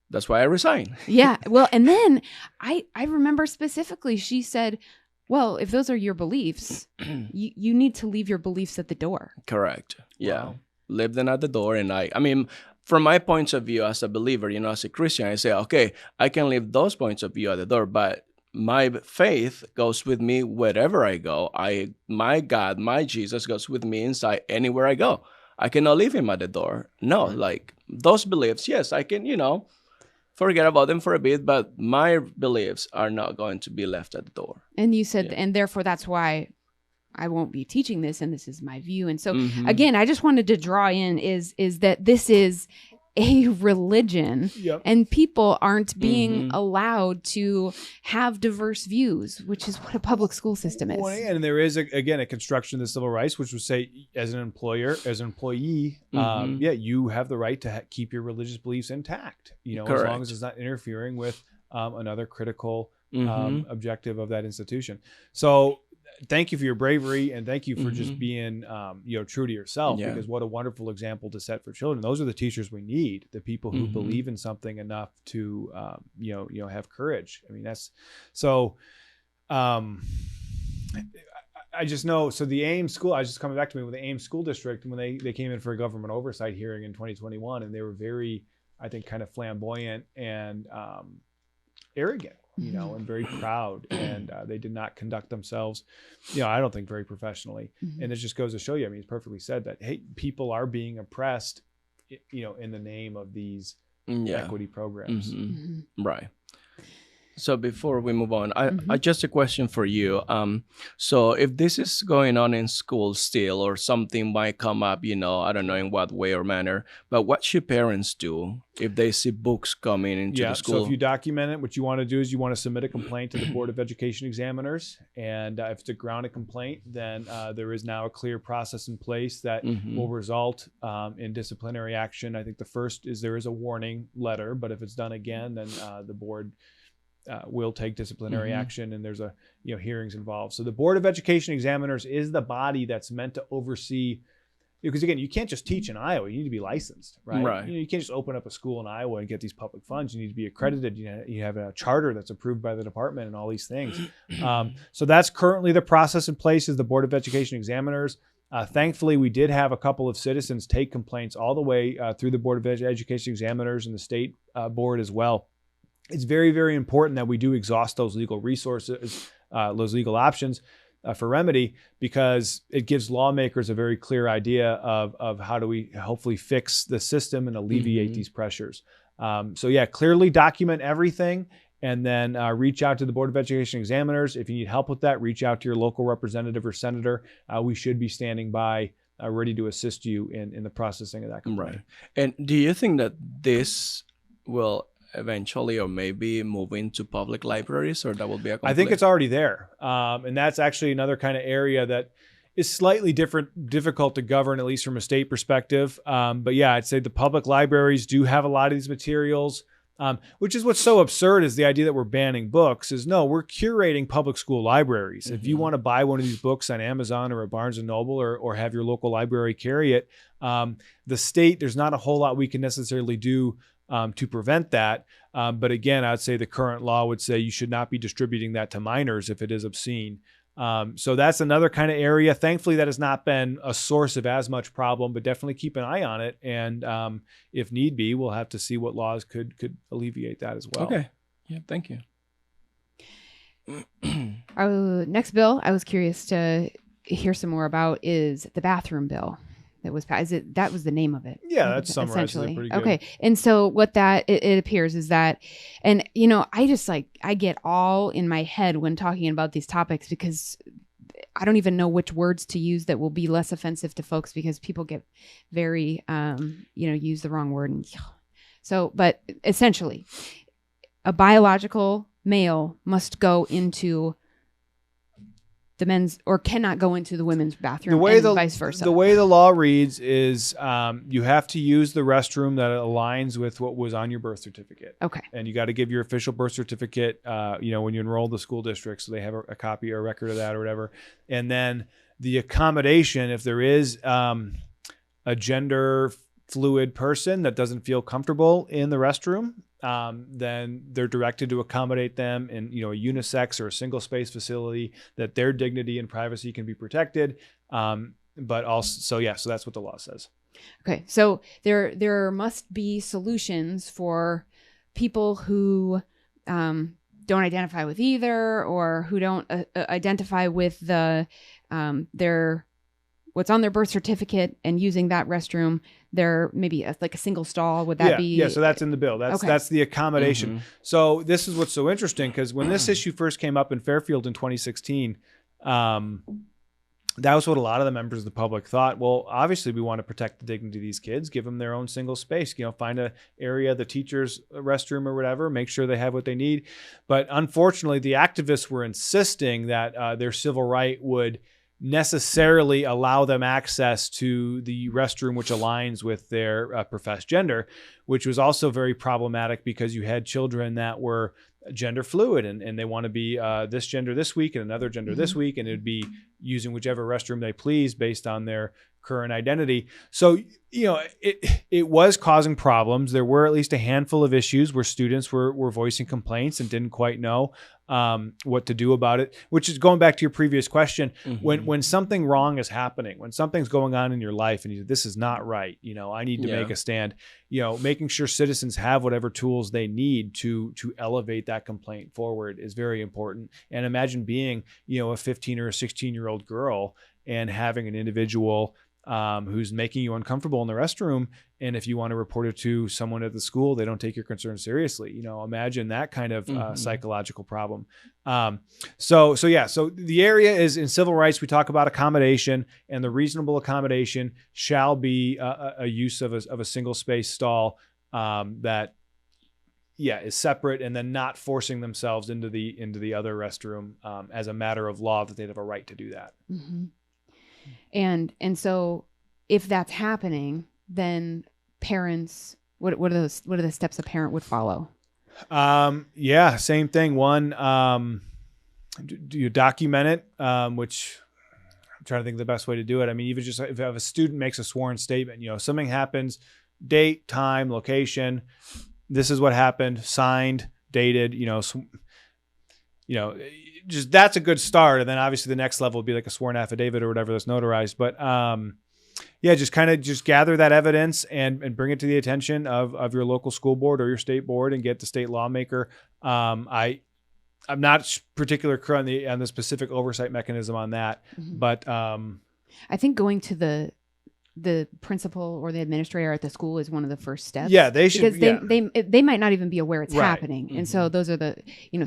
that's why I resigned. Yeah. Well, and then I remember specifically she said, well, if those are your beliefs, you need to leave your beliefs at the door. Correct. Yeah. Wow. Leave them at the door. And I mean, from my point of view as a believer, as a Christian, I say, okay, I can leave those points of view at the door, but my faith goes with me wherever I go. My God, my Jesus goes with me inside anywhere I go. I cannot leave him at the door. No, like those beliefs, yes, I can, forget about them for a bit, but my beliefs are not going to be left at the door. And you said, and therefore that's why I won't be teaching this, and this is my view. And so again, I just wanted to draw in is that this is a religion, Yep. and people aren't being allowed to have diverse views, which is what a public school system is. Well, and there is again a construction of the civil rights, which would say, as an employer, as an employee, you have the right to keep your religious beliefs intact. As long as it's not interfering with another critical objective of that institution. So, thank you for your bravery, and thank you for just being, true to yourself. Because what a wonderful example to set for children. Those are the teachers we need. The people who believe in something enough to, have courage. I mean, that's so. I just know. So the AIM school. I was just coming back to me with the AIM school district when they came in for a government oversight hearing in 2021, and they were very, I think, kind of flamboyant and arrogant. And very proud, and they did not conduct themselves, I don't think very professionally. And it just goes to show you, I mean, it's perfectly said that, hey, people are being oppressed, in the name of these equity programs. Right. So before we move on, I just a question for you. So if this is going on in school still, or something might come up, I don't know in what way or manner, but what should parents do if they see books coming into the school? So if you document it, what you want to do is you want to submit a complaint to the Board of Education Examiners. And if it's a grounded complaint, then there is now a clear process in place that will result in disciplinary action. I think the first is there is a warning letter, but if it's done again, then the board will take disciplinary action, and there's hearings involved. So the Board of Education Examiners is the body that's meant to oversee, because again, you can't just teach in Iowa. You need to be licensed, right? You can't just open up a school in Iowa and get these public funds. You need to be accredited. You have a charter that's approved by the department and all these things. So that's currently the process in place, is the Board of Education Examiners. Thankfully, we did have a couple of citizens take complaints all the way through the Board of Education Examiners and the state board as well. It's very, very important that we do exhaust those legal resources, those legal options for remedy, because it gives lawmakers a very clear idea of how do we hopefully fix the system and alleviate these pressures. Clearly document everything, and then reach out to the Board of Education Examiners. If you need help with that, reach out to your local representative or senator. We should be standing by, ready to assist you in the processing of that complaint. Right. And do you think that this will eventually or maybe move into public libraries, or that will be a conflict? I think it's already there. And that's actually another kind of area that is slightly difficult to govern, at least from a state perspective. But yeah, I'd say the public libraries do have a lot of these materials, which is what's so absurd, is the idea that we're banning books. Is no, we're curating public school libraries. If you want to buy one of these books on Amazon or at Barnes & Noble, or have your local library carry it, the state, there's not a whole lot we can necessarily do to prevent that. But again, I'd say the current law would say you should not be distributing that to minors if it is obscene. So that's another kind of area. Thankfully, that has not been a source of as much problem, but definitely keep an eye on it. And if need be, we'll have to see what laws could alleviate that as well. Okay. Yeah, thank you. Our next bill I was curious to hear some more about is the bathroom bill. That was passed. That was the name of it. Yeah, that summarizes it pretty good. Okay. And so what it appears is that, and I get all in my head when talking about these topics, because I don't even know which words to use that will be less offensive to folks, because people get very, use the wrong word. But essentially, a biological male must go into the men's, or cannot go into the women's bathroom, vice versa. The way the law reads is you have to use the restroom that aligns with what was on your birth certificate. Okay. And you got to give your official birth certificate, when you enroll the school district, so they have a copy or a record of that or whatever. And then the accommodation, if there is a gender fluid person that doesn't feel comfortable in the restroom, then they're directed to accommodate them in, a unisex or a single space facility, that their dignity and privacy can be protected. But also, so that's what the law says. Okay. So there must be solutions for people who don't identify with either, or who don't identify with the what's on their birth certificate, and using that restroom. There maybe like a single stall. Would that be? Yeah. So that's in the bill. That's the accommodation. So this is what's so interesting, because when this issue first came up in Fairfield in 2016, that was what a lot of the members of the public thought. Well, obviously we want to protect the dignity of these kids, give them their own single space, find a area, the teacher's restroom or whatever, make sure they have what they need. But unfortunately, the activists were insisting that their civil right would necessarily allow them access to the restroom, which aligns with their professed gender, which was also very problematic because you had children that were gender fluid and they want to be this gender this week and another gender this week, and it'd be using whichever restroom they please based on their current identity. So, it was causing problems. There were at least a handful of issues where students were voicing complaints and didn't quite know what to do about it, which is going back to your previous question. When something wrong is happening, when something's going on in your life and this is not right, I need to make a stand, making sure citizens have whatever tools they need to elevate that complaint forward is very important. And imagine being, a 15 or a 16-year-old girl and having an individual who's making you uncomfortable in the restroom. And if you want to report it to someone at the school, they don't take your concern seriously. Imagine that kind of psychological problem. So the area is in civil rights. We talk about accommodation, and the reasonable accommodation shall be a use of a single space stall that is separate, and then not forcing themselves into the other restroom as a matter of law that they'd have a right to do that. And so if that's happening, then parents, what are the steps a parent would follow? Same thing. One, do you document it? Which I'm trying to think of the best way to do it. I mean, even just if a student makes a sworn statement, something happens, date, time, location, this is what happened, signed, dated, just that's a good start. And then obviously the next level would be like a sworn affidavit or whatever that's notarized. But just gather that evidence and bring it to the attention of your local school board or your state board and get the state lawmaker. I'm not particular clear on the specific oversight mechanism on that, but I think going to the principal or the administrator at the school is one of the first steps. Yeah, they should, because they might not even be aware it's happening, and so those are the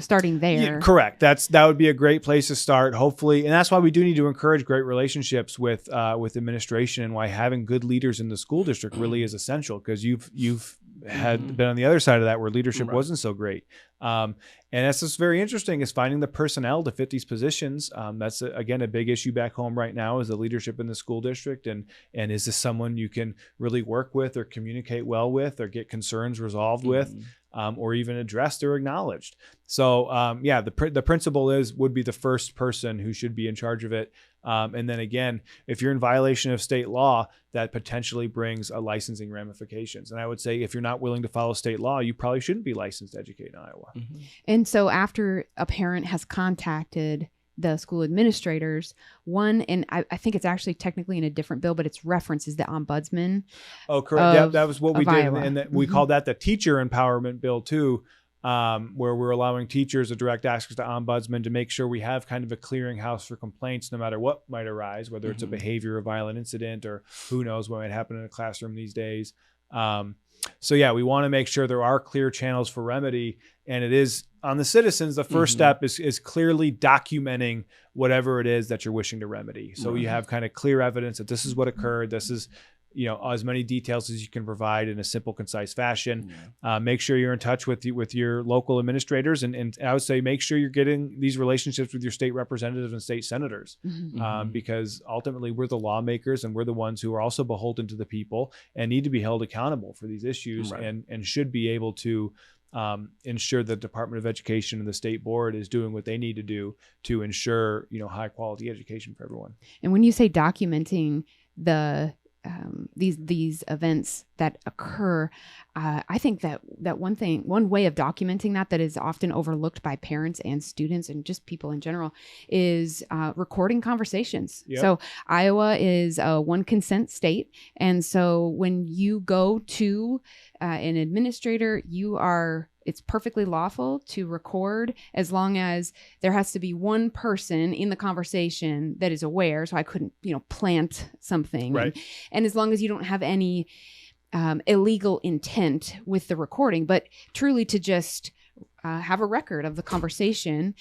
starting there. Yeah, correct. That would be a great place to start, hopefully, and that's why we do need to encourage great relationships with administration, and why having good leaders in the school district really is essential, because you've had been on the other side of that where leadership wasn't so great. And that's just very interesting, is finding the personnel to fit these positions. That's again a big issue back home right now, is the leadership in the school district, and is this someone you can really work with or communicate well with or get concerns resolved with, or even addressed or acknowledged. So the principal would be the first person who should be in charge of it. And then again, if you're in violation of state law, that potentially brings a licensing ramifications. And I would say if you're not willing to follow state law, you probably shouldn't be licensed to educate in Iowa. And so after a parent has contacted the school administrators, and I think it's actually technically in a different bill, but it's references the ombudsman. Oh, correct. That was what we did. Iowa. And we called that the teacher empowerment bill too. Where we're allowing teachers a direct access to ombudsman to make sure we have kind of a clearinghouse for complaints, no matter what might arise, whether it's a behavior or violent incident, or who knows what might happen in a classroom these days. We want to make sure there are clear channels for remedy, and it is on the citizens. The first step is clearly documenting whatever it is that you're wishing to remedy. So you have kind of clear evidence that this is what occurred. This is, as many details as you can provide in a simple, concise fashion. Make sure you're in touch with your local administrators, and I would say make sure you're getting these relationships with your state representatives and state senators, because ultimately we're the lawmakers, and we're the ones who are also beholden to the people and need to be held accountable for these issues, and should be able to ensure the Department of Education and the state board is doing what they need to do to ensure high quality education for everyone. And when you say documenting these events that occur, I think that one way of documenting that is often overlooked by parents and students and just people in general is recording conversations. So Iowa is a one consent state, and so when you go to an administrator, it's perfectly lawful to record, as long as there has to be one person in the conversation that is aware. So I couldn't, plant something. Right. And as long as you don't have any illegal intent with the recording, but truly to just have a record of the conversation.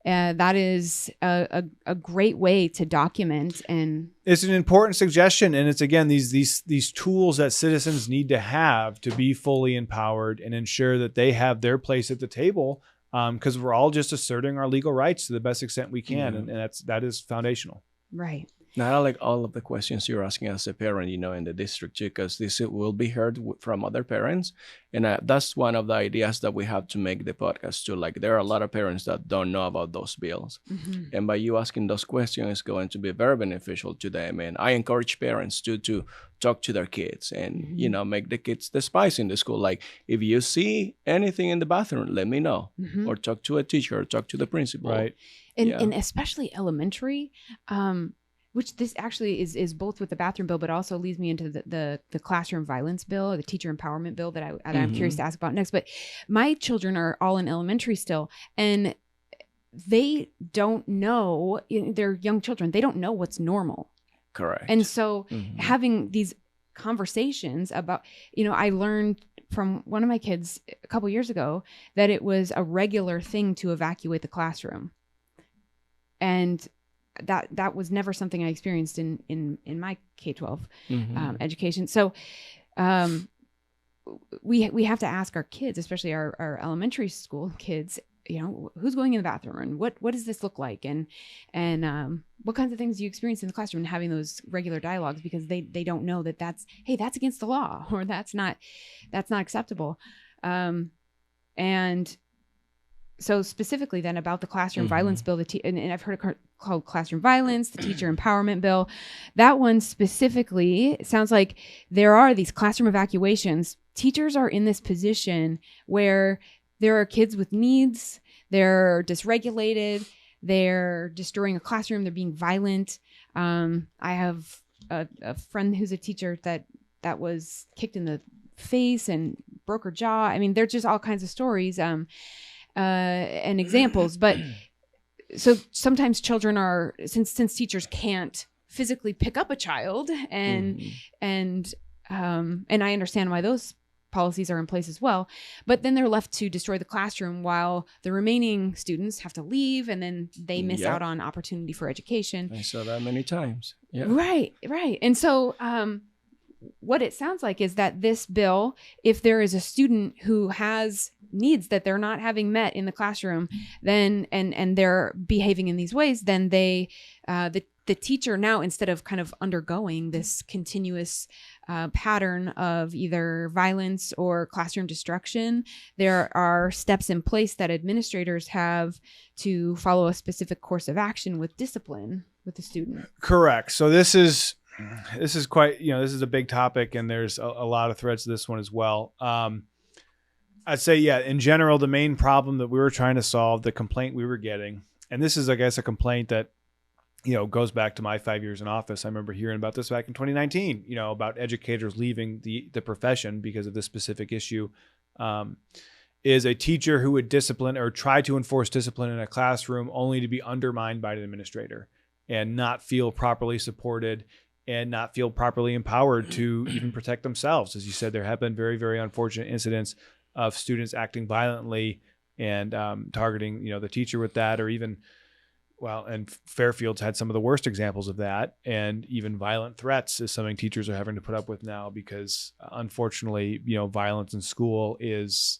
that is a great way to document. And it's an important suggestion. And it's, again, these tools that citizens need to have to be fully empowered and ensure that they have their place at the table, because we're all just asserting our legal rights to the best extent we can. And that is foundational. Right. Now, I like all of the questions you're asking as a parent, in the district too, because this will be heard from other parents. And that's one of the ideas that we have to make the podcast too. Like, there are a lot of parents that don't know about those bills. Mm-hmm. And by you asking those questions, it's going to be very beneficial to them. And I encourage parents to talk to their kids and, mm-hmm. Make the kids the spice in the school. Like, if you see anything in the bathroom, let me know. Mm-hmm. Or talk to a teacher, or talk to the principal. Right. And especially elementary, which this actually is both with the bathroom bill, but also leads me into the classroom violence bill, the teacher empowerment bill that I'm mm-hmm. curious to ask about next. But my children are all in elementary still, and they don't know, they're young children, they don't know what's normal. Correct. And so mm-hmm. having these conversations about, I learned from one of my kids a couple years ago that it was a regular thing to evacuate the classroom. And that was never something I experienced in my K-12 mm-hmm. Education. So we have to ask our kids, especially our elementary school kids, who's going in the bathroom, and what does this look like, and what kinds of things do you experience in the classroom, and having those regular dialogues, because they don't know that's against the law, or that's not acceptable. And so specifically then about the classroom mm-hmm. violence bill, and I've heard it called classroom violence, the teacher empowerment bill. That one specifically sounds like there are these classroom evacuations. Teachers are in this position where there are kids with needs, they're dysregulated, they're destroying a classroom, they're being violent. I have a friend who's a teacher that was kicked in the face and broke her jaw. I mean, there's just all kinds of stories. And examples, but so sometimes children are, since teachers can't physically pick up a child, and mm-hmm. And I understand why those policies are in place as well, but then they're left to destroy the classroom while the remaining students have to leave, and then they miss out on opportunity for education. I saw that many times. Yeah. Right. And so what it sounds like is that this bill, if there is a student who has needs that they're not having met in the classroom, then and they're behaving in these ways, then they the teacher now, instead of kind of undergoing this continuous pattern of either violence or classroom destruction, there are steps in place that administrators have to follow a specific course of action with discipline with the student. Correct. So this is quite, this is a big topic, and there's a lot of threads to this one as well. I'd say, in general, the main problem that we were trying to solve, the complaint we were getting, and this is, I guess, a complaint that, goes back to my 5 years in office. I remember hearing about this back in 2019, about educators leaving the profession because of this specific issue, is a teacher who would discipline or try to enforce discipline in a classroom only to be undermined by an administrator and not feel properly supported and not feel properly empowered to even protect themselves. As you said, there have been very, very unfortunate incidents of students acting violently and targeting, the teacher with that, or even, and Fairfield's had some of the worst examples of that. And even violent threats is something teachers are having to put up with now, because unfortunately, violence in school is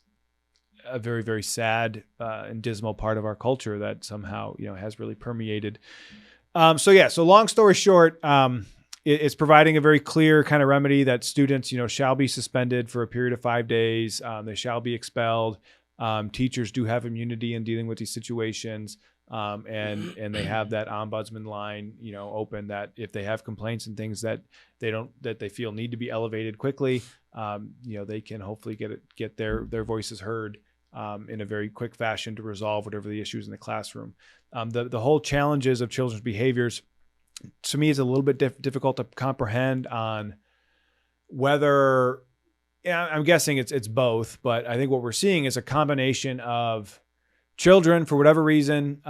a very, very sad and dismal part of our culture that somehow, has really permeated. So long story short, it's providing a very clear kind of remedy that students, shall be suspended for a period of 5 days. They shall be expelled. Teachers do have immunity in dealing with these situations. And they have that ombudsman line, open, that if they have complaints and things that they feel need to be elevated quickly, they can hopefully get their voices heard in a very quick fashion to resolve whatever the issues in the classroom. The whole challenges of children's behaviors, to me, is a little bit difficult to comprehend on whether, I'm guessing it's both, but I think what we're seeing is a combination of children, for whatever reason,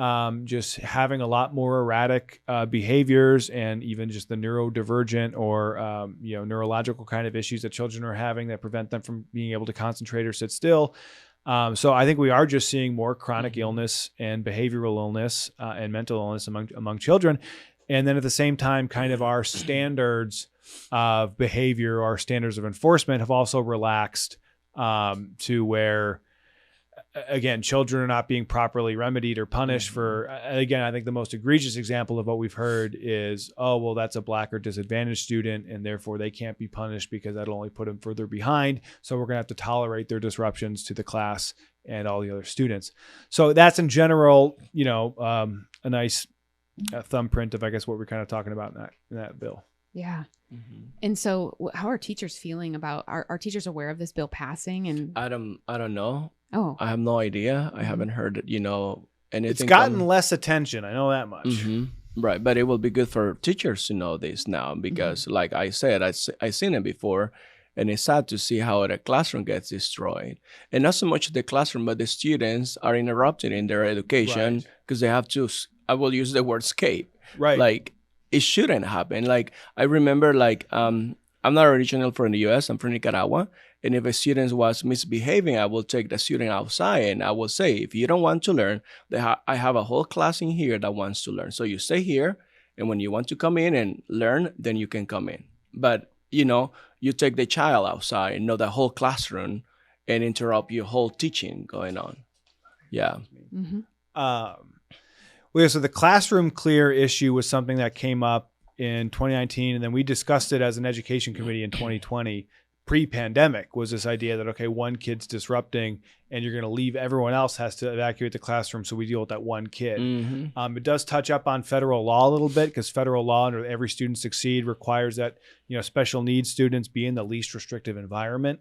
just having a lot more erratic behaviors, and even just the neurodivergent or neurological kind of issues that children are having that prevent them from being able to concentrate or sit still. So I think we are just seeing more chronic illness and behavioral illness and mental illness among children. And then at the same time, kind of our standards of behavior, our standards of enforcement have also relaxed to where, again, children are not being properly remedied or punished for, again, I think the most egregious example of what we've heard is, oh, well, that's a Black or disadvantaged student, and therefore they can't be punished because that'll only put them further behind. So we're going to have to tolerate their disruptions to the class and all the other students. So that's in general, a nice thumbprint of, I guess, what we're kind of talking about in that bill. Yeah. Mm-hmm. And so how are teachers feeling about, are teachers aware of this bill passing? And I don't know. Oh, I have no idea. I haven't heard, anything. It's gotten less attention. I know that much. Mm-hmm. Right. But it will be good for teachers to know this now because like I said, I've seen it before, and it's sad to see how the classroom gets destroyed. And not so much the classroom, but the students are interrupted in their education because they have to, I will use the word escape. Right. Like it shouldn't happen. Like I remember I'm not original from the US, I'm from Nicaragua. And if a student was misbehaving, I will take the student outside and I will say, if you don't want to learn, I have a whole class in here that wants to learn. So you stay here. And when you want to come in and learn, then you can come in. But, you take the child outside and not the whole classroom and interrupt your whole teaching going on. Yeah. Mm-hmm. So the classroom clear issue was something that came up in 2019. And then we discussed it as an education committee in 2020. Pre-pandemic was this idea that, okay, one kid's disrupting and you're going to leave, everyone else has to evacuate the classroom. So we deal with that one kid. Mm-hmm. It does touch up on federal law a little bit because federal law under Every Student Succeed requires that, special needs students be in the least restrictive environment,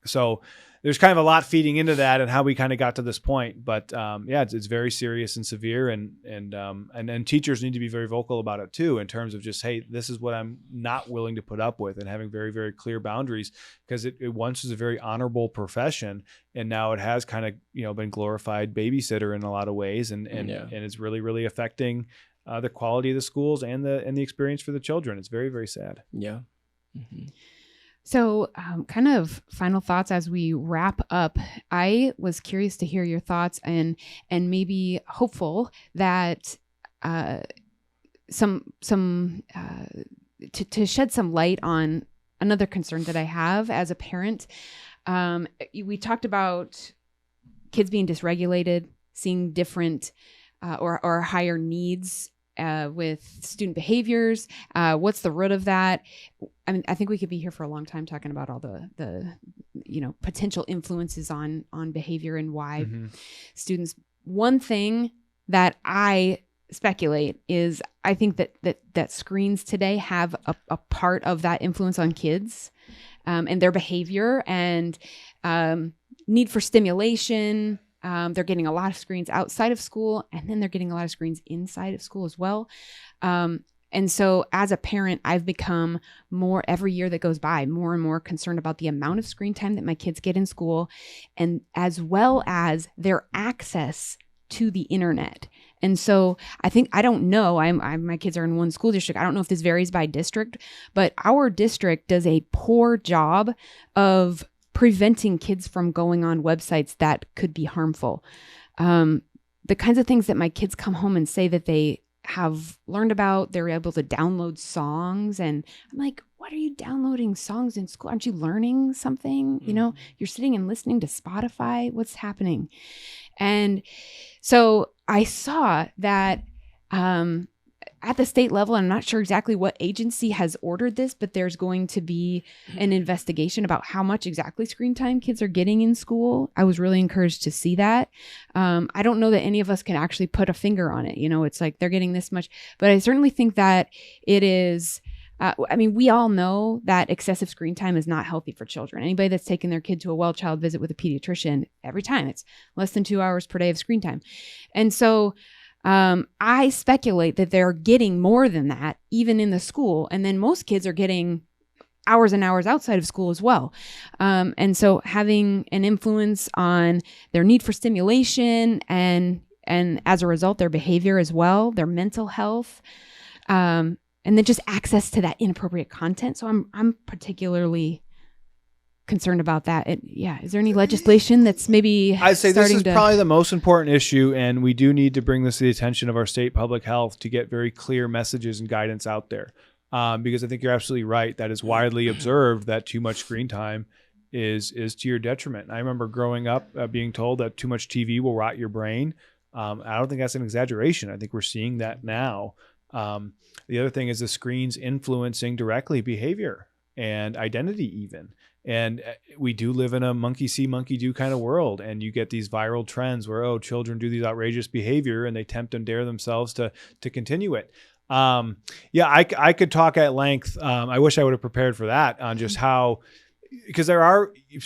so there's kind of a lot feeding into that and how we kind of got to this point. But it's very serious and severe, and teachers need to be very vocal about it too, in terms of just, hey, this is what I'm not willing to put up with, and having very, very clear boundaries, because it once was a very honorable profession, and now it has kind of been glorified babysitter in a lot of ways, and it's really, really affecting the quality of the schools and the experience for the children. It's very, very sad. Yeah. Mm-hmm. So kind of final thoughts as we wrap up. I was curious to hear your thoughts and maybe hopeful that to shed some light on another concern that I have as a parent. We talked about kids being dysregulated, seeing different or higher needs with student behaviors. What's the root of that? I mean, I think we could be here for a long time talking about all the potential influences on behavior and why students. One thing that I speculate is I think that screens today have a part of that influence on kids and their behavior and need for stimulation. They're getting a lot of screens outside of school, and then they're getting a lot of screens inside of school as well. And so as a parent, I've become every year that goes by, more and more concerned about the amount of screen time that my kids get in school, and as well as their access to the internet. And so I don't know, my kids are in one school district. I don't know if this varies by district, but our district does a poor job of preventing kids from going on websites that could be harmful. The kinds of things that my kids come home and say that they have learned about, they're able to download songs. And I'm like, what are you downloading songs in school? Aren't you learning something? You're sitting and listening to Spotify. What's happening? And so I saw that at the state level, I'm not sure exactly what agency has ordered this, but there's going to be an investigation about how much exactly screen time kids are getting in school. I was really encouraged to see that. I don't know that any of us can actually put a finger on it. It's like they're getting this much, but I certainly think that it is. We all know that excessive screen time is not healthy for children. Anybody that's taken their kid to a well child visit with a pediatrician, every time it's less than 2 hours per day of screen time. And so I speculate that they're getting more than that, even in the school. And then most kids are getting hours and hours outside of school as well. And so having an influence on their need for stimulation and as a result, their behavior as well, their mental health, and then just access to that inappropriate content. So I'm particularly concerned about that. Is there any legislation that's maybe I'd say this is to... probably the most important issue, and we do need to bring this to the attention of our state public health to get very clear messages and guidance out there. Because I think you're absolutely right. That is widely observed that too much screen time is to your detriment. I remember growing up being told that too much TV will rot your brain. I don't think that's an exaggeration. I think we're seeing that now. The other thing is the screens influencing directly behavior and identity even. And we do live in a monkey see, monkey do kind of world. And you get these viral trends where, children do these outrageous behavior and they tempt and dare themselves to continue it. I could talk at length. I wish I would have prepared for that on just how, because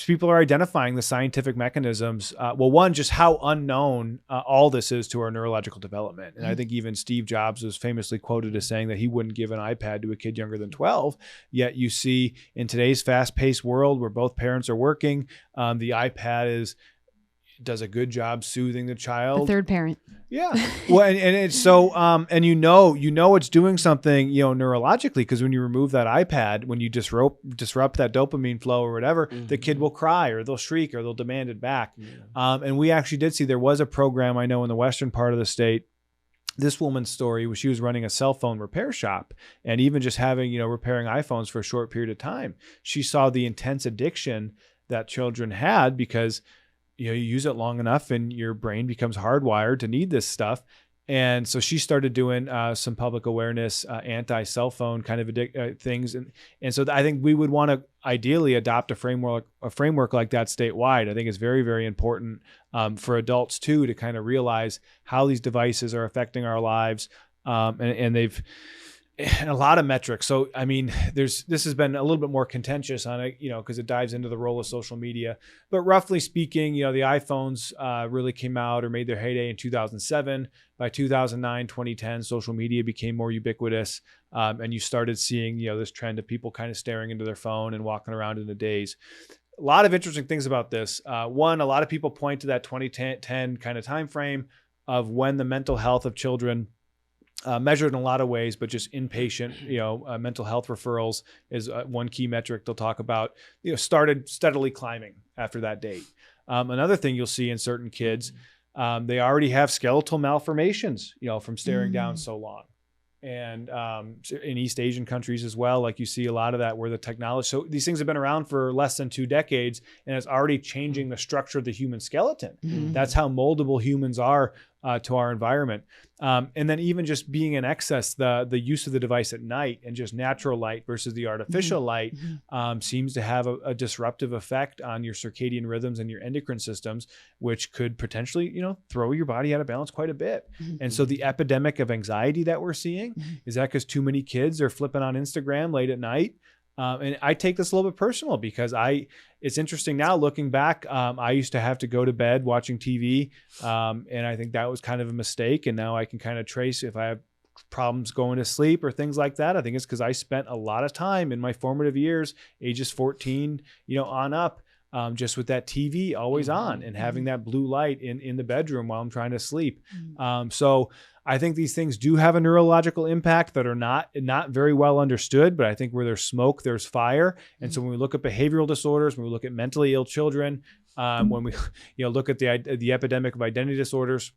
people are identifying the scientific mechanisms. One, just how unknown all this is to our neurological development. And I think even Steve Jobs was famously quoted as saying that he wouldn't give an iPad to a kid younger than 12. Yet you see in today's fast-paced world where both parents are working, the iPad does a good job soothing the child. The third parent. Yeah. Well, and it's so, and it's doing something, neurologically, because when you remove that iPad, when you disrupt that dopamine flow or whatever, the kid will cry or they'll shriek or they'll demand it back. Yeah. And we actually did see, there was a program I know in the western part of the state. This woman's story was she was running a cell phone repair shop, and even just having, repairing iPhones for a short period of time, she saw the intense addiction that children had because you use it long enough and your brain becomes hardwired to need this stuff. And so she started doing some public awareness, anti-cell phone kind of things. And so I think we would want to ideally adopt a framework like that statewide. I think it's very, very important for adults too, to kind of realize how these devices are affecting our lives. And they've, and a lot of metrics. So, I mean, this has been a little bit more contentious on it, because it dives into the role of social media. But roughly speaking, the iPhones really came out or made their heyday in 2007. By 2009, 2010, social media became more ubiquitous. And you started seeing, this trend of people kind of staring into their phone and walking around in a daze. A lot of interesting things about this. One, a lot of people point to that 2010 kind of time frame of when the mental health of children measured in a lot of ways, but just inpatient, mental health referrals is one key metric they'll talk about, started steadily climbing after that date. Another thing you'll see in certain kids, they already have skeletal malformations, from staring down so long. And in East Asian countries as well, like you see a lot of that where the technology, so these things have been around for less than 2 decades and it's already changing the structure of the human skeleton. That's how moldable humans are to our environment. And then even just being in excess, the use of the device at night and just natural light versus the artificial light seems to have a disruptive effect on your circadian rhythms and your endocrine systems, which could potentially, throw your body out of balance quite a bit. And so the epidemic of anxiety that we're seeing, is that because too many kids are flipping on Instagram late at night? And I take this a little bit personal because it's interesting now looking back. I used to have to go to bed watching TV. And I think that was kind of a mistake. And now I can kind of trace if I have problems going to sleep or things like that. I think it's because I spent a lot of time in my formative years, ages 14, on up, just with that TV always on and having that blue light in the bedroom while I'm trying to sleep. So I think these things do have a neurological impact that are not very well understood, but I think where there's smoke, there's fire. And so when we look at behavioral disorders, when we look at mentally ill children, when we look at the epidemic of identity disorders,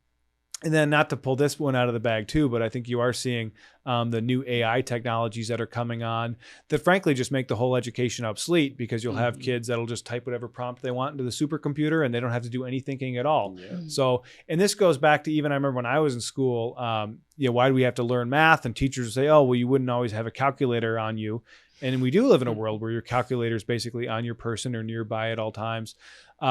and then not to pull this one out of the bag too, but I think you are seeing the new AI technologies that are coming on that frankly just make the whole education obsolete because you'll have kids that'll just type whatever prompt they want into the supercomputer and they don't have to do any thinking at all. So, and this goes back to even, I remember when I was in school, why do we have to learn math? And teachers would say, oh, well, you wouldn't always have a calculator on you. And we do live in a world where your calculator is basically on your person or nearby at all times.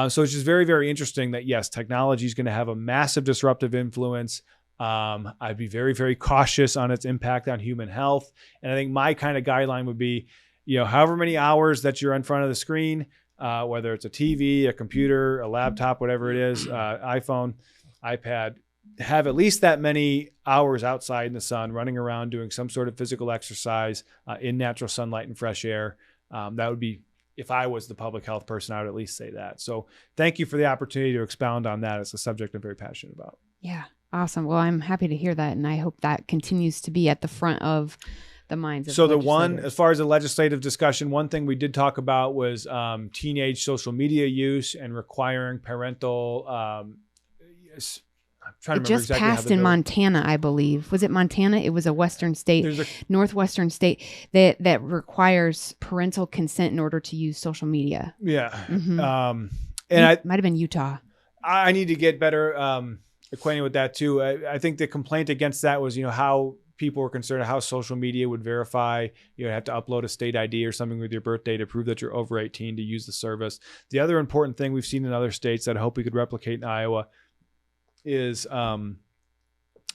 So it's just very, very interesting that, yes, technology is going to have a massive disruptive influence. I'd be very, very cautious on its impact on human health. And I think my kind of guideline would be, however many hours that you're in front of the screen, whether it's a TV, a computer, a laptop, whatever it is, iPhone, iPad, have at least that many hours outside in the sun, running around, doing some sort of physical exercise in natural sunlight and fresh air. That would be, if I was the public health person, I would at least say that. So thank you for the opportunity to expound on that. It's a subject I'm very passionate about. Yeah. Awesome. Well, I'm happy to hear that. And I hope that continues to be at the front of the minds of So the one, legislators. as far as the legislative discussion, one thing we did talk about was teenage social media use and requiring parental. I'm trying to It remember just exactly how passed the in bill. Montana, I believe. Was it Montana? It was a western state, There's a northwestern state that requires parental consent in order to use social media. yeah, Mhm. and I Might have been Utah. need to get better acquainted with that too. I think the complaint against that was, how people were concerned how social media would verify. You would have to upload a state ID or something with your birthday to prove that you're over 18 to use the service. The other important thing we've seen in other states that I hope we could replicate in Iowa is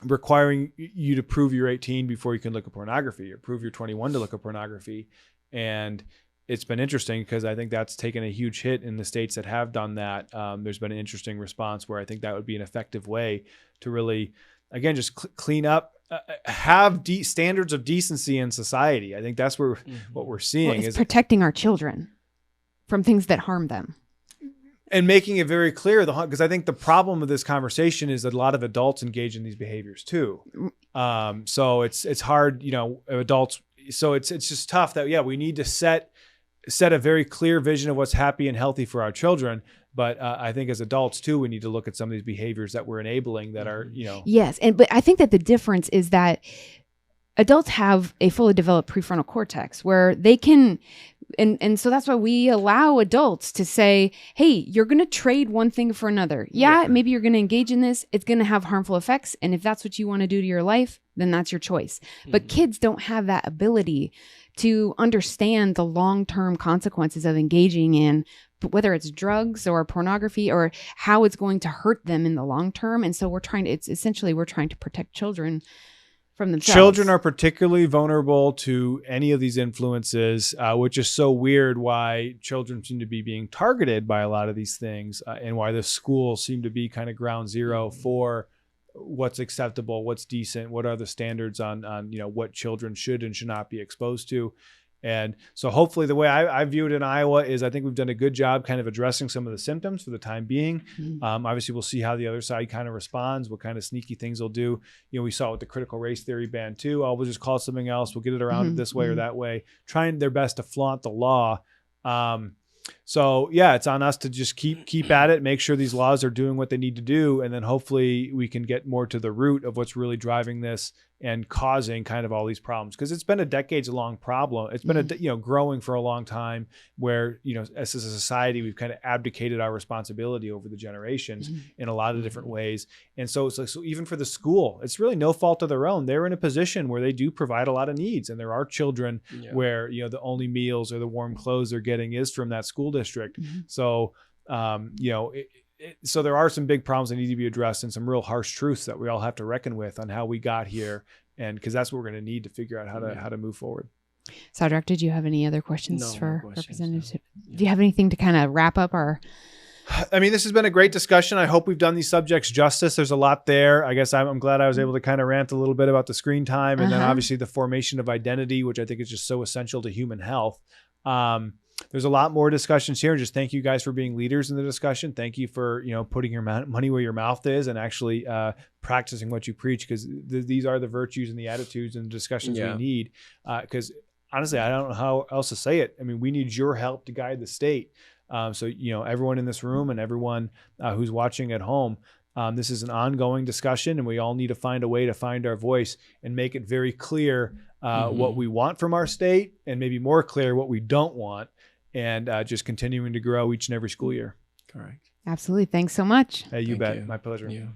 requiring you to prove you're 18 before you can look at pornography, or prove you're 21 to look at pornography. And it's been interesting because I think that's taken a huge hit in the states that have done that. There's been an interesting response where I think that would be an effective way to really, again, just clean up, have standards of decency in society. I think that's where what we're seeing It's is protecting our children from things that harm them. and making it very clear, because I think the problem with this conversation is that a lot of adults engage in these behaviors too. So it's hard, adults. So it's just tough that, we need to set a very clear vision of what's happy and healthy for our children. But I think as adults too, we need to look at some of these behaviors that we're enabling that are, Yes. But I think that the difference is that adults have a fully developed prefrontal cortex where they can, and so that's why we allow adults to say, hey, you're going to trade one thing for another. Yeah, maybe you're going to engage in this. It's going to have harmful effects. And if that's what you want to do to your life, then that's your choice. But kids don't have that ability to understand the long-term consequences of engaging in whether it's drugs or pornography or how it's going to hurt them in the long term. And so we're trying to protect children from themselves. Children are particularly vulnerable to any of these influences, which is so weird why children seem to be being targeted by a lot of these things, and why the schools seem to be kind of ground zero for what's acceptable, what's decent, what are the standards on what children should and should not be exposed to. And so hopefully the way I view it in Iowa is I think we've done a good job kind of addressing some of the symptoms for the time being. Obviously, we'll see how the other side kind of responds, what kind of sneaky things they'll do. We saw it with the critical race theory ban too. We'll just call it something else. We'll get it around it this way or that way, trying their best to flaunt the law. So yeah, it's on us to just keep at it, make sure these laws are doing what they need to do. And then hopefully we can get more to the root of what's really driving this and causing kind of all these problems. Cause it's been a decades long problem. It's been growing for a long time where, as a society, we've kind of abdicated our responsibility over the generations in a lot of different ways. And so it's like, so even for the school, it's really no fault of their own. They're in a position where they do provide a lot of needs. And there are children where, the only meals or the warm clothes they're getting is from that school district. So, so there are some big problems that need to be addressed and some real harsh truths that we all have to reckon with on how we got here. And because that's what we're going to need to figure out how to move forward. Sadrac, did you have any other questions for Representative? No. Do you have anything to kind of wrap up our? I mean, this has been a great discussion. I hope we've done these subjects justice. There's a lot there. I guess I'm glad I was able to kind of rant a little bit about the screen time and then obviously the formation of identity, which I think is just so essential to human health. There's a lot more discussions here. Just thank you guys for being leaders in the discussion. Thank you for, putting your money where your mouth is and actually practicing what you preach, because these are the virtues and the attitudes and the discussions we need. Because honestly, I don't know how else to say it. I mean, we need your help to guide the state. So, everyone in this room and everyone who's watching at home, this is an ongoing discussion, and we all need to find a way to find our voice and make it very clear what we want from our state, and maybe more clear what we don't want, and just continuing to grow each and every school year. Correct. Absolutely. Thanks so much. Hey, you bet. My pleasure. Yeah.